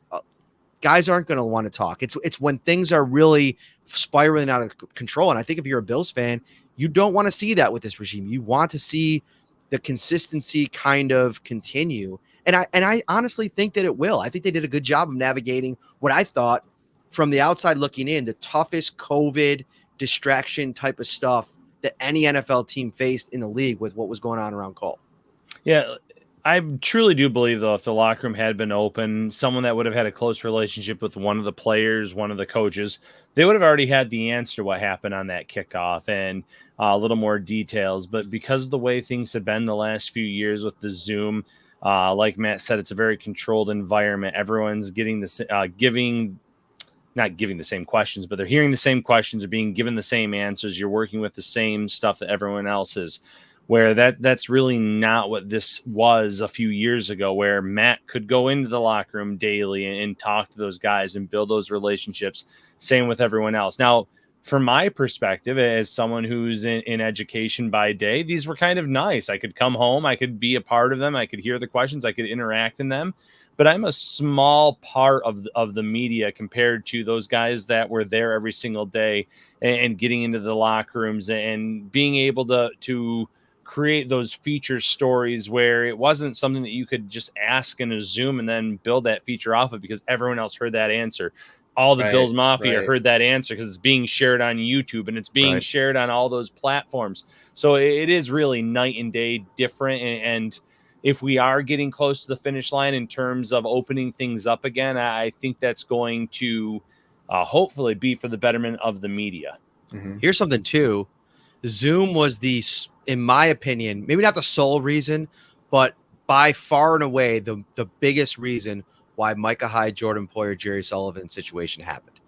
Speaker 1: guys aren't going to want to talk. It's when things are really spiraling out of control. And I think if you're a Bills fan, you don't want to see that with this regime. You want to see the consistency kind of continue. And I honestly think that it will. I think they did a good job of navigating what I thought, from the outside looking in, the toughest COVID distraction type of stuff that any NFL team faced in the league with what was going on around Cole.
Speaker 2: Yeah, I truly do believe, though, if the locker room had been open, someone that would have had a close relationship with one of the players, one of the coaches, they would have already had the answer to what happened on that kickoff and a little more details. But because of the way things have been the last few years with the Zoom, like Matt said, it's a very controlled environment. Everyone's getting not giving the same questions, but they're hearing the same questions, or being given the same answers. You're working with the same stuff that everyone else is. Where that's really not what this was a few years ago, where Matt could go into the locker room daily and talk to those guys and build those relationships. Same with everyone else. Now, from my perspective, as someone who's in education by day, these were kind of nice. I could come home, I could be a part of them, I could hear the questions, I could interact in them. But I'm a small part of the media compared to those guys that were there every single day and getting into the locker rooms and being able to create those feature stories where it wasn't something that you could just ask in a Zoom and then build that feature off of because everyone else heard that answer. All the Bills Mafia heard that answer because it's being shared on YouTube and it's being shared on all those platforms. So it is really night and day different. And if we are getting close to the finish line in terms of opening things up again, I think that's going to hopefully be for the betterment of the media.
Speaker 1: Mm-hmm. Here's something too. Zoom was in my opinion, maybe not the sole reason, but by far and away the biggest reason why Micah Hyde, Jordan Poyer, Jerry Sullivan situation happened.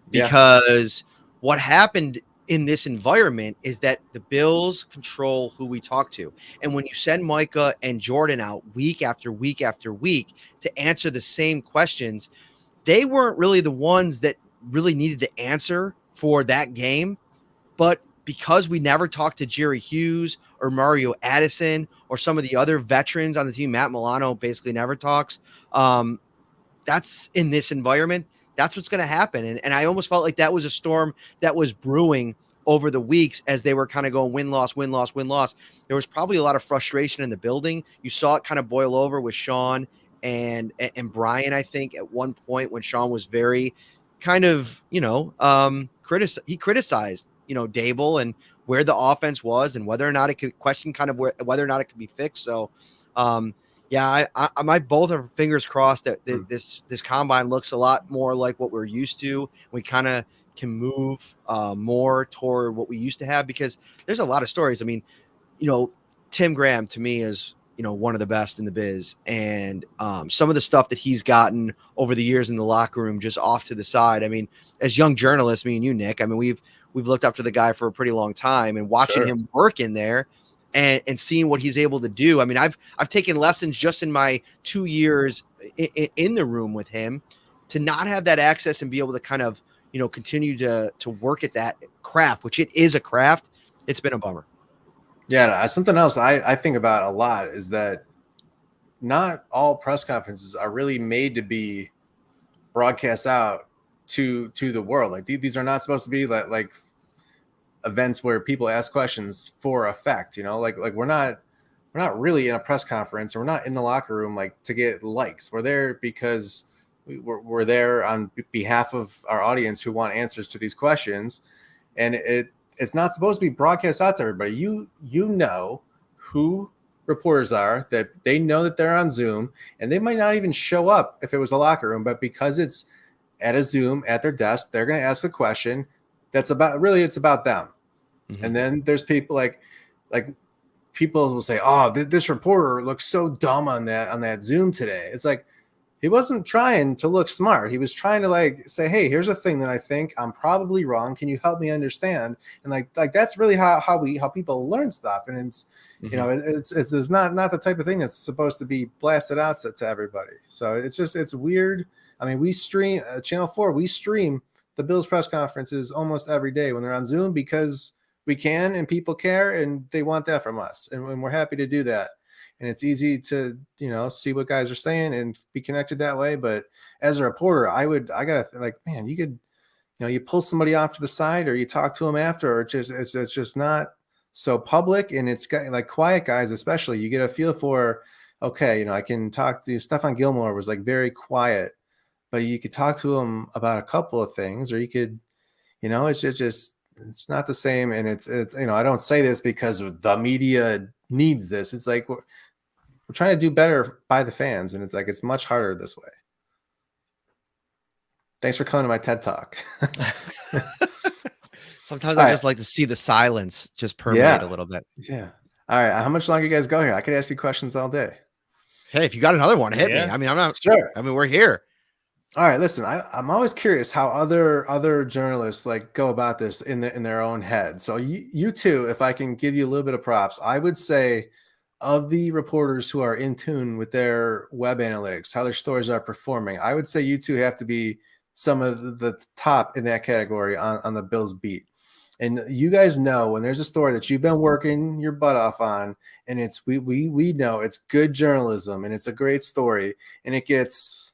Speaker 1: Because what happened in this environment is that the Bills control who we talk to. And when you send Micah and Jordan out week after week after week to answer the same questions, they weren't really the ones that really needed to answer for that game. But because we never talked to Jerry Hughes or Mario Addison or some of the other veterans on the team, Matt Milano basically never talks. That's in this environment. That's what's going to happen. And I almost felt like that was a storm that was brewing over the weeks as they were kind of going win-loss, win-loss, win-loss. There was probably a lot of frustration in the building. You saw it kind of boil over with Sean and Brian, I think, at one point when Sean was very kind of, he criticized, Dable and where the offense was and whether or not it could question kind of whether or not it could be fixed. So, I might both have fingers crossed that this combine looks a lot more like what we're used to. We kind of can move more toward what we used to have because there's a lot of stories. I mean, Tim Graham to me is, one of the best in the biz. And some of the stuff that he's gotten over the years in the locker room, just off to the side. I mean, as young journalists, me and you, Nick, I mean, we've looked up to the guy for a pretty long time and watching him work in there and seeing what he's able to do. I mean, I've taken lessons just in my 2 years in the room with him to not have that access and be able to kind of, continue to work at that craft, which it is a craft. it's been a bummer.
Speaker 3: Yeah, something else I think about a lot is that not all press conferences are really made to be broadcast out to the world. Like these are not supposed to be like events where people ask questions for effect, like we're not really in a press conference, or we're not in the locker room like to get likes. We're there because we're there on behalf of our audience who want answers to these questions, and it's not supposed to be broadcast out to everybody. You know who reporters are, that they know that they're on Zoom, and they might not even show up if it was a locker room, but because it's at a Zoom at their desk, they're going to ask a question that's it's about them. Mm-hmm. And then there's people like people will say, oh, this reporter looks so dumb on that Zoom today. It's like, he wasn't trying to look smart. He was trying to like say, hey, here's a thing that I think I'm probably wrong. Can you help me understand? And like that's really how people learn stuff. And it's, it's not the type of thing that's supposed to be blasted out to everybody. So it's weird. I mean, we stream Channel 4, we stream the Bills press conferences almost every day when they're on Zoom, because we can, and people care, and they want that from us. And we're happy to do that. And it's easy to, see what guys are saying and be connected that way. But as a reporter, I gotta like, man, you could, you pull somebody off to the side, or you talk to them after, or it's just not so public. And it's got like quiet guys, especially, you get a feel for, okay, I can talk to Stephon Gilmore was like very quiet, but you could talk to him about a couple of things, or you could, it's not the same. And it's, I don't say this because the media needs this. It's like, we're trying to do better by the fans, and it's like it's much harder this way. Thanks for coming to my TED Talk.
Speaker 1: Sometimes I just like to see the silence just permeate a little bit.
Speaker 3: Yeah. All right. How much longer you guys go here? I could ask you questions all day.
Speaker 1: Hey, if you got another one, hit me. I mean, I'm not
Speaker 3: sure.
Speaker 1: I mean, we're here.
Speaker 3: All right. Listen, I'm always curious how other journalists like go about this in their own head. So you two, if I can give you a little bit of props, I would say, of the reporters who are in tune with their web analytics, how their stories are performing, I would say you two have to be some of the top in that category on the Bills beat. And you guys know when there's a story that you've been working your butt off on, and it's we know it's good journalism and it's a great story, and it gets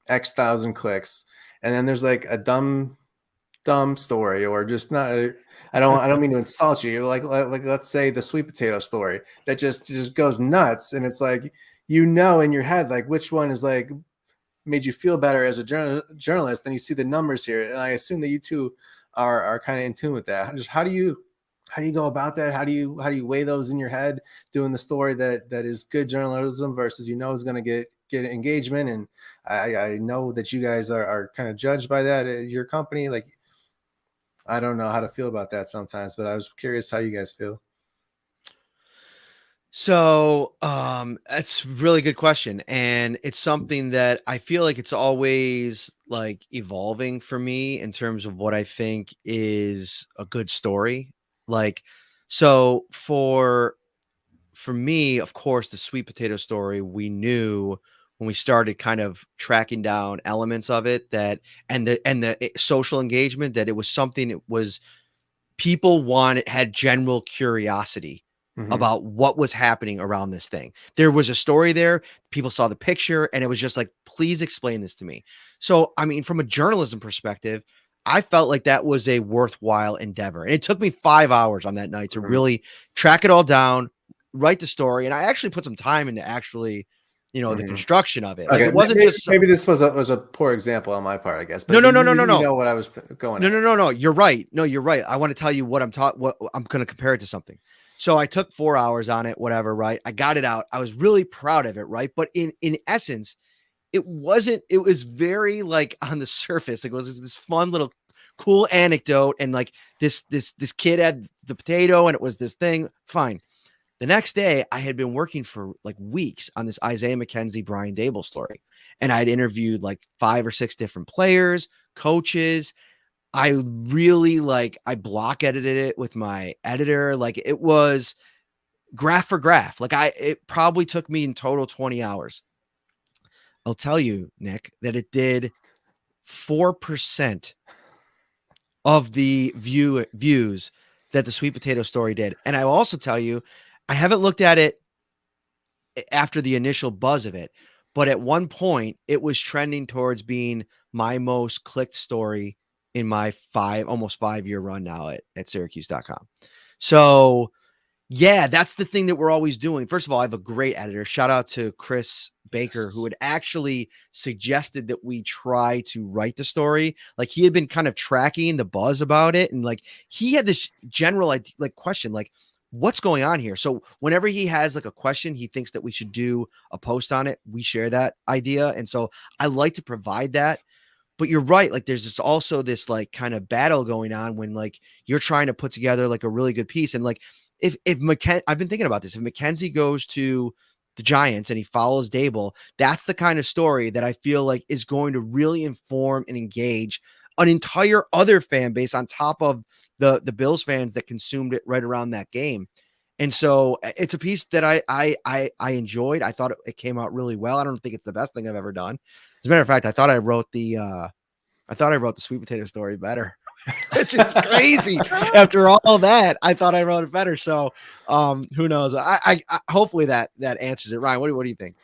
Speaker 3: X thousand clicks, and then there's like a dumb story, or just not. I don't mean to insult you. Like let's say the sweet potato story that just goes nuts, and it's like, in your head, like which one is like made you feel better as a journalist. Then you see the numbers here, and I assume that you two are kind of in tune with that. Just how do you go about that? How do you weigh those in your head, doing the story that is good journalism versus is going to get engagement? And I know that you guys are kind of judged by that at your company. Like, I don't know how to feel about that sometimes, but I was curious how you guys feel.
Speaker 1: So that's a really good question. And it's something that I feel like it's always like evolving for me in terms of what I think is a good story. Like, so for me, of course, the sweet potato story, we knew when we started kind of tracking down elements of it, that and the social engagement, that it was something that was people had general curiosity about what was happening around this thing. There was a story there. People saw the picture, and it was just like, please explain this to me. So, I mean, from a journalism perspective, I felt like that was a worthwhile endeavor. And it took me 5 hours on that night to really track it all down, write the story. And I actually put some time into actually, the construction of it. Like, it wasn't
Speaker 3: maybe this was a poor example on my part, I guess. But
Speaker 1: no.
Speaker 3: You know what I was going at.
Speaker 1: No. You're right. No, you're right. I want to tell you what I'm going to compare it to something. So I took 4 hours on it, whatever, right? I got it out. I was really proud of it, right? But in essence, it was very like on the surface. Like, it was this fun little cool anecdote. And like this kid had the potato, and it was this thing. Fine. The next day, I had been working for like weeks on this Isaiah McKenzie, Brian Dable story. And I had interviewed like 5 or 6 different players, coaches. I really I block edited it with my editor. Like, it was graph for graph. Like, it probably took me in total 20 hours. I'll tell you, Nick, that it did 4% of the views that the sweet potato story did. And I will also tell you, I haven't looked at it after the initial buzz of it, but at one point it was trending towards being my most clicked story in my almost 5-year run now at Syracuse.com. So yeah, that's the thing that we're always doing. First of all, I have a great editor. Shout out to Chris Baker, who had actually suggested that we try to write the story. Like, he had been kind of tracking the buzz about it. And like, he had this general question, like, what's going on here? So whenever he has like a question, he thinks that we should do a post on it. We share that idea. And so I like to provide that. But you're right. Like, there's also this like kind of battle going on when like you're trying to put together like a really good piece. And like, if I've been thinking about this, if McKenzie goes to the Giants and he follows Dable, that's the kind of story that I feel like is going to really inform and engage an entire other fan base on top of the Bills fans that consumed it right around that game. And so it's a piece that I enjoyed. I thought it came out really well. I don't think it's the best thing I've ever done. As a matter of fact, I thought I wrote the sweet potato story better, which is crazy. After all that, I thought I wrote it better. So who knows? I hopefully that answers it. Ryan, what do you think?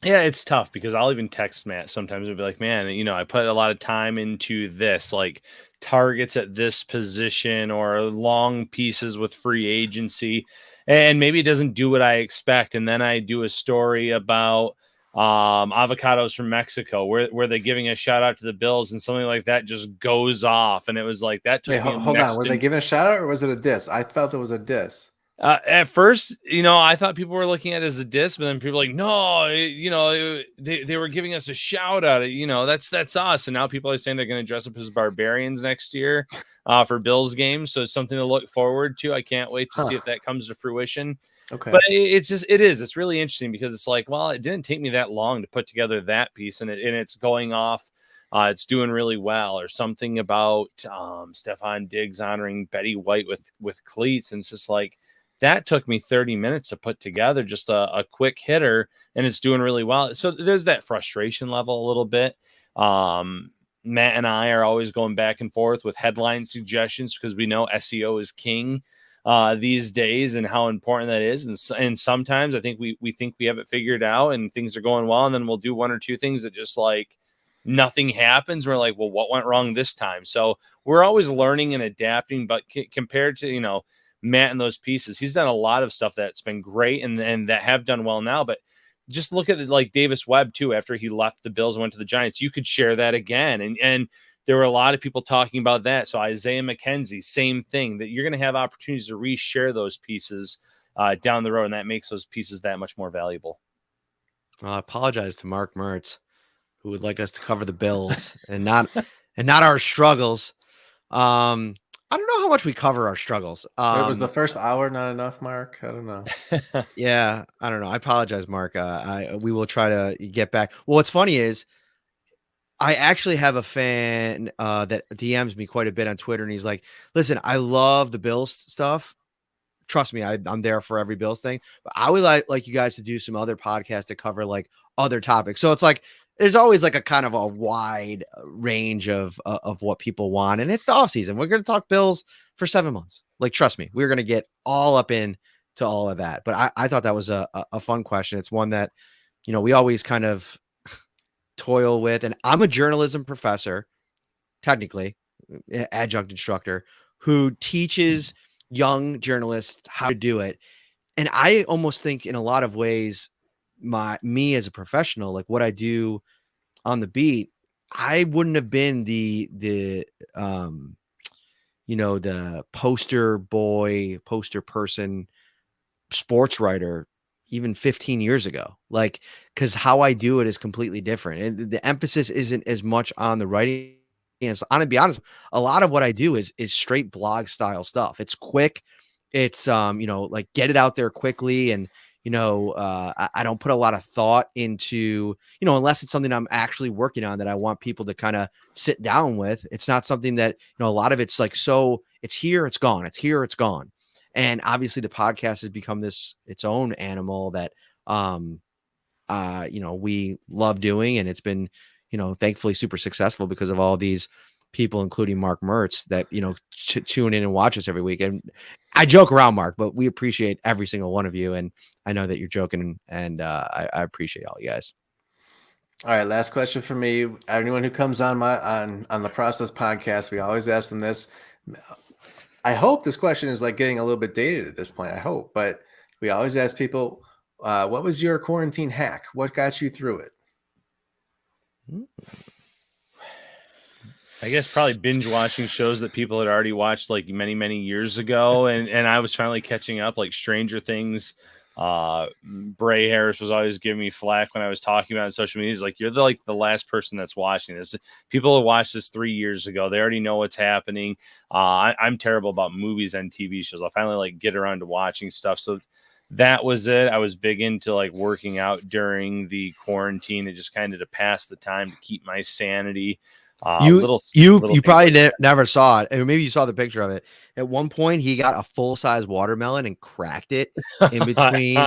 Speaker 2: Yeah, it's tough because I'll even text Matt sometimes and be like, man, I put a lot of time into this, like targets at this position or long pieces with free agency, and maybe it doesn't do what I expect. And then I do a story about avocados from Mexico where they're giving a shout out to the Bills, and something like that just goes off. And it was like that.
Speaker 3: Hold on. Were they giving a shout out or was it a diss? I felt it was a diss.
Speaker 2: At first, I thought people were looking at it as a diss, but then people were like, no, they were giving us a shout out. That's us. And now people are saying they're going to dress up as barbarians next year for Bills games. So it's something to look forward to. I can't wait to see if that comes to fruition.
Speaker 3: Okay.
Speaker 2: But it's really interesting because it's like, well, it didn't take me that long to put together that piece, and it's going off. It's doing really well, or something about Stephon Diggs honoring Betty White with cleats. And it's just like, that took me 30 minutes to put together, just a quick hitter, and it's doing really well. So there's that frustration level a little bit. Matt and I are always going back and forth with headline suggestions because we know SEO is king these days and how important that is. And sometimes I think we think we have it figured out and things are going well, and then we'll do one or two things that just like nothing happens. We're like, well, what went wrong this time? So we're always learning and adapting, but compared to, Matt and those pieces, he's done a lot of stuff that's been great and that have done well now. But just look at it, like Davis Webb too, after he left the Bills and went to the Giants, you could share that again. And there were a lot of people talking about that. So Isaiah McKenzie, same thing, that you're going to have opportunities to reshare those pieces down the road. And that makes those pieces that much more valuable.
Speaker 1: Well, I apologize to Mark Mertz, who would like us to cover the Bills and not our struggles. I don't know how much we cover our struggles.
Speaker 3: It was the first hour not enough, Mark? I don't know.
Speaker 1: Yeah, I don't know. I apologize, Mark. We will try to get back. Well, what's funny is I actually have a fan that DMs me quite a bit on Twitter, and he's like, listen, I love the Bills stuff. Trust me, I'm there for every Bills thing, but I would like you guys to do some other podcasts that cover like other topics. So it's like, there's always like a kind of a wide range of what people want. And it's the off season. We're going to talk Bills for 7 months. Like, trust me, we're going to get all up in to all of that. But I thought that was a fun question. It's one that, we always kind of toil with. And I'm a journalism professor, technically adjunct instructor, who teaches young journalists how to do it. And I almost think in a lot of ways, me as a professional, like what I do on the beat, I wouldn't have been the poster person, sports writer even 15 years ago. Like, because how I do it is completely different. And the emphasis isn't as much on the writing. And I'm gonna be honest, a lot of what I do is straight blog style stuff. It's quick. It's like get it out there quickly. And I don't put a lot of thought into, unless it's something I'm actually working on that I want people to kind of sit down with. It's not something that, a lot of it's like, so it's here, it's gone. It's here, it's gone. And obviously the podcast has become its own animal that, we love doing. And it's been, thankfully super successful because of all these people, including Mark Mertz, that, tune in and watch us every week. And I joke around, Mark, but we appreciate every single one of you. And I know that you're joking, and I appreciate all you guys.
Speaker 3: All right, last question for me. Anyone who comes on on the Process podcast, we always ask them this. I hope this question is like getting a little bit dated at this point. I hope, but we always ask people, what was your quarantine hack? What got you through it?
Speaker 2: I guess probably binge watching shows that people had already watched like many, many years ago. And I was finally catching up, like Stranger Things. Bray Harris was always giving me flack when I was talking about it on social media. He's like, you're the last person that's watching this. People have watched this 3 years ago. They already know what's happening. I'm terrible about movies and TV shows. I'll finally get around to watching stuff. So that was it. I was big into working out during the quarantine and just kind of to pass the time to keep my sanity.
Speaker 1: You probably never saw it, and maybe you saw the picture of it. At one point, he got a full-size watermelon and cracked it in between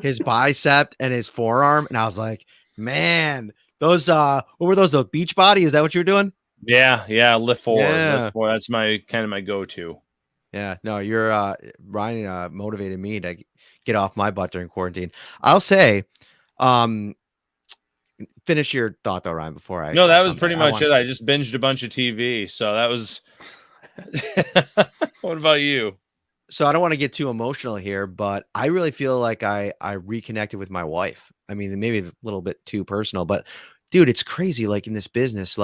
Speaker 1: his bicep and his forearm, and I was like, "Man, those what were those? The beach body? Is that what you were doing?"
Speaker 2: Yeah, lift forward. Yeah. Lift forward. That's my go-to.
Speaker 1: Yeah, no, you're Ryan motivated me to get off my butt during quarantine. I'll say, finish your thought though, Ryan, before I.
Speaker 2: No, that was pretty much it. I just binged a bunch of TV. So that was. What about you?
Speaker 1: So I don't want to get too emotional here, but I really feel like I reconnected with my wife. I mean, maybe a little bit too personal, but dude, it's crazy. Like in this business,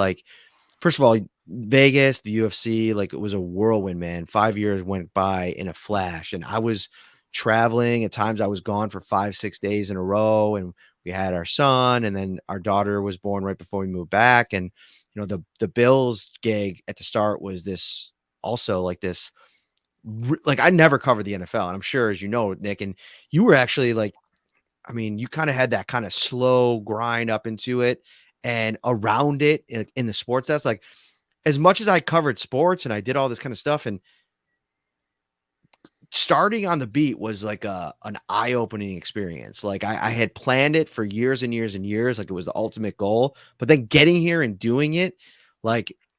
Speaker 1: first of all, Vegas, the UFC, it was a whirlwind, man. 5 years went by in a flash, and I was traveling. At times I was gone for 5-6 days in a row, and we had our son, and then our daughter was born right before we moved back. And, the Bills gig at the start was this also I never covered the NFL. And I'm sure, as you know, Nick, and you were actually you kind of had that kind of slow grind up into it and around it in the sports desk. As much as I covered sports and I did all this kind of stuff, and starting on the beat was an eye-opening experience. I had planned it for years and years and years. It was the ultimate goal, but then getting here and doing it,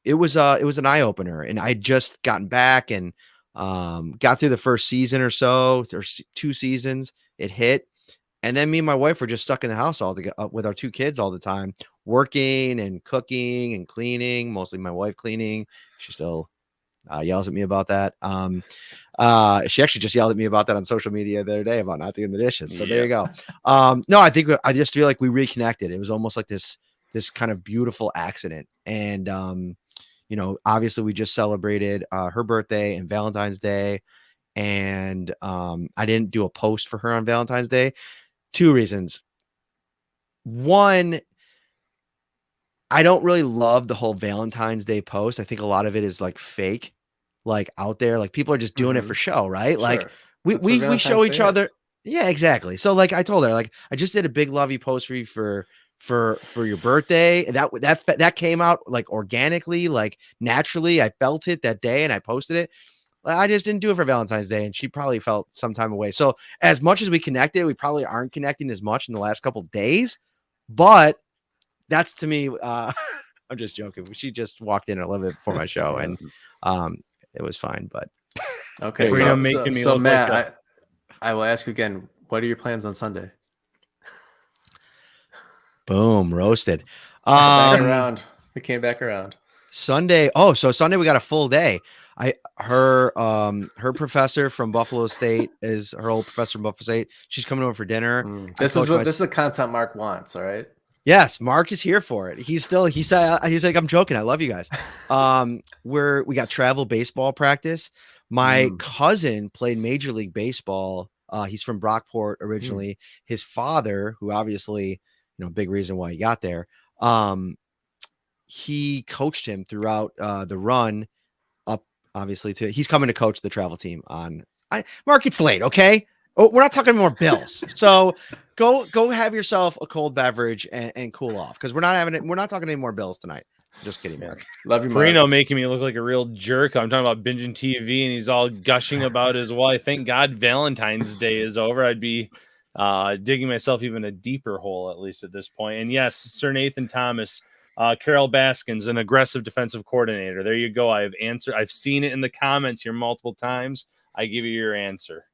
Speaker 1: it was an eye-opener. And I just gotten back and got through the first season or so, or 2 seasons. It hit. And then me and my wife were just stuck in the house all together with our 2 kids all the time, working and cooking and cleaning, mostly my wife cleaning. She still yells at me about that. She actually just yelled at me about that on social media the other day about not doing the dishes. So there you go. No, I think I just feel like we reconnected. It was almost like this kind of beautiful accident. And, obviously we just celebrated her birthday and Valentine's Day. And I didn't do a post for her on Valentine's Day. 2 reasons. One, I don't really love the whole Valentine's Day post. I think a lot of it is fake, out there. People are just doing it for show, right?
Speaker 3: Sure.
Speaker 1: We show each other. Yeah, exactly. So I told her, I just did a big lovey post for you for your birthday. And that came out organically, naturally. I felt it that day and I posted it. I just didn't do it for Valentine's Day, and she probably felt some time away. So as much as we connected, we probably aren't connecting as much in the last couple of days, but that's, to me, I'm just joking. She just walked in a little bit before my show, and it was fine. But
Speaker 3: okay, so Matt, I will ask you again. What are your plans on Sunday?
Speaker 1: Boom, roasted.
Speaker 3: Back around. We came back around.
Speaker 1: Sunday. Oh, so Sunday we got a full day. Her professor from Buffalo State is her old professor from Buffalo State. She's coming over for dinner.
Speaker 3: This is the content Mark wants. All right.
Speaker 1: Yes, Mark is here for it. He's like, I'm joking. I love you guys. We got travel baseball practice. My cousin played Major League Baseball. He's from Brockport originally. His father, who obviously, big reason why he got there. He coached him throughout the run up, obviously, he's coming to coach the travel team Mark, it's late. Okay. Oh, we're not talking more Bills. So go have yourself a cold beverage and cool off. Cause we're not talking any more Bills tonight. Just kidding, Mark.
Speaker 3: Love you, Mark.
Speaker 2: Parrino making me look like a real jerk. I'm talking about binging TV and he's all gushing about his wife. Thank God Valentine's Day is over. I'd be digging myself even a deeper hole, at least at this point. And yes, Sir Nathan Thomas Carol Baskins, an aggressive defensive coordinator. There you go. I've seen it in the comments here multiple times. I give you your answer.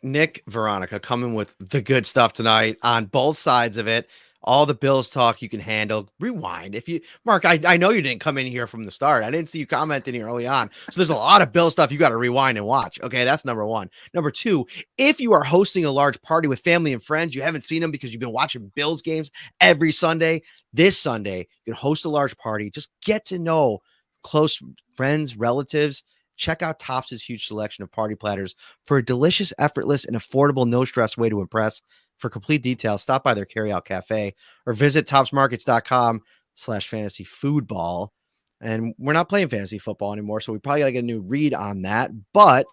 Speaker 1: Nick Veronica coming with the good stuff tonight on both sides of it. All the Bills talk you can handle. Rewind. Mark, I know you didn't come in here from the start. I didn't see you commenting here early on. So there's a lot of Bill stuff you got to rewind and watch. Okay, that's number one. Number two, if you are hosting a large party with family and friends, you haven't seen them because you've been watching Bills games every Sunday. This Sunday, you can host a large party. Just get to know close friends, relatives. Check out Tops' huge selection of party platters for a delicious, effortless, and affordable, no-stress way to impress. For complete details, stop by their carryout cafe or visit topsmarkets.com/fantasyfootball. And we're not playing fantasy football anymore, so we probably got to get a new read on that. But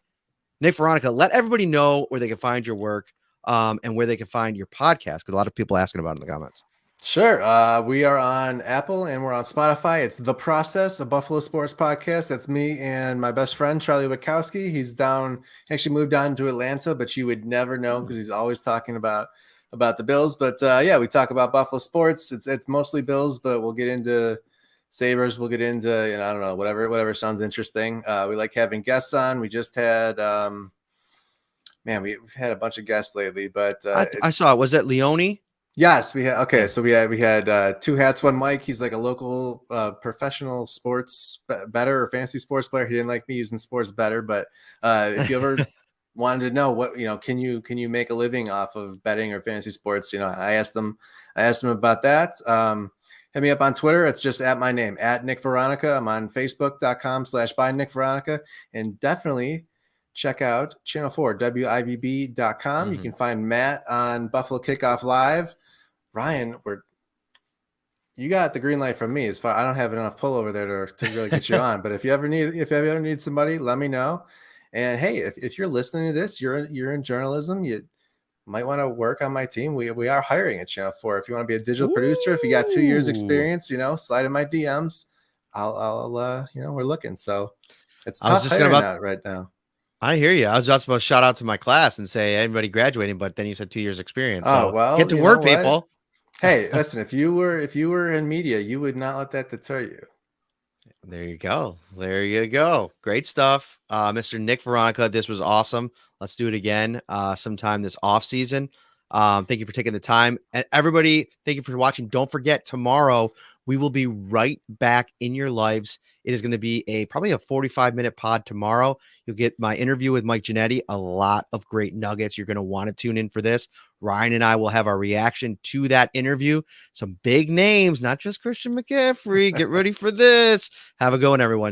Speaker 1: Nick Veronica, let everybody know where they can find your work and where they can find your podcast, because a lot of people asking about it in the comments.
Speaker 3: Sure. We are on Apple and we're on Spotify. It's The Process, a Buffalo sports podcast. That's me and my best friend, Charlie Wachowski. He's actually moved down to Atlanta, but you would never know because he's always talking about the Bills. But yeah, we talk about Buffalo sports. It's mostly Bills, but we'll get into Sabres. We'll get into, I don't know, whatever sounds interesting. We like having guests on. We just had, we've had a bunch of guests lately, but
Speaker 1: I saw it. Was it Leone?
Speaker 3: Yes, we had. Okay, so we had two hats, one mic. He's like a local professional sports bettor or fantasy sports player. He didn't like me using sports bettor, but if you ever wanted to know what can you make a living off of betting or fantasy sports, I asked them about that. Hit me up on Twitter. It's just at my name, at Nick Veronica. I'm on Facebook.com/by-Nick-Veronica, and definitely check out Channel 4, WIVB.com.
Speaker 1: Mm-hmm.
Speaker 3: You can find Matt on Buffalo Kickoff Live. Ryan, you got the green light from me. As far I don't have enough pull over there to really get you on. But if you ever need somebody, let me know. And hey, if you're listening to this, you're in journalism, you might want to work on my team. We are hiring at Channel 4. If you want to be a digital producer, if you got 2 years experience, slide in my DMs. I'll we're looking. So it's tough hiring out right now.
Speaker 1: I hear you. I was just about to shout out to my class and say anybody graduating, but then you said 2 years experience.
Speaker 3: Oh,
Speaker 1: so
Speaker 3: well,
Speaker 1: get to work, people.
Speaker 3: Hey, listen, if you were in media, you would not let that deter you.
Speaker 1: There you go. Great stuff. Mr. Nick Veronica, this was awesome. Let's do it again sometime this off season. Thank you for taking the time. And everybody, thank you for watching. Don't forget, tomorrow we will be right back in your lives. It is going to be probably a 45-minute pod tomorrow. You'll get my interview with Mike Giannetti, a lot of great nuggets. You're going to want to tune in for this. Ryan and I will have our reaction to that interview. Some big names, not just Christian McCaffrey. Get ready for this. Have a good one, everyone.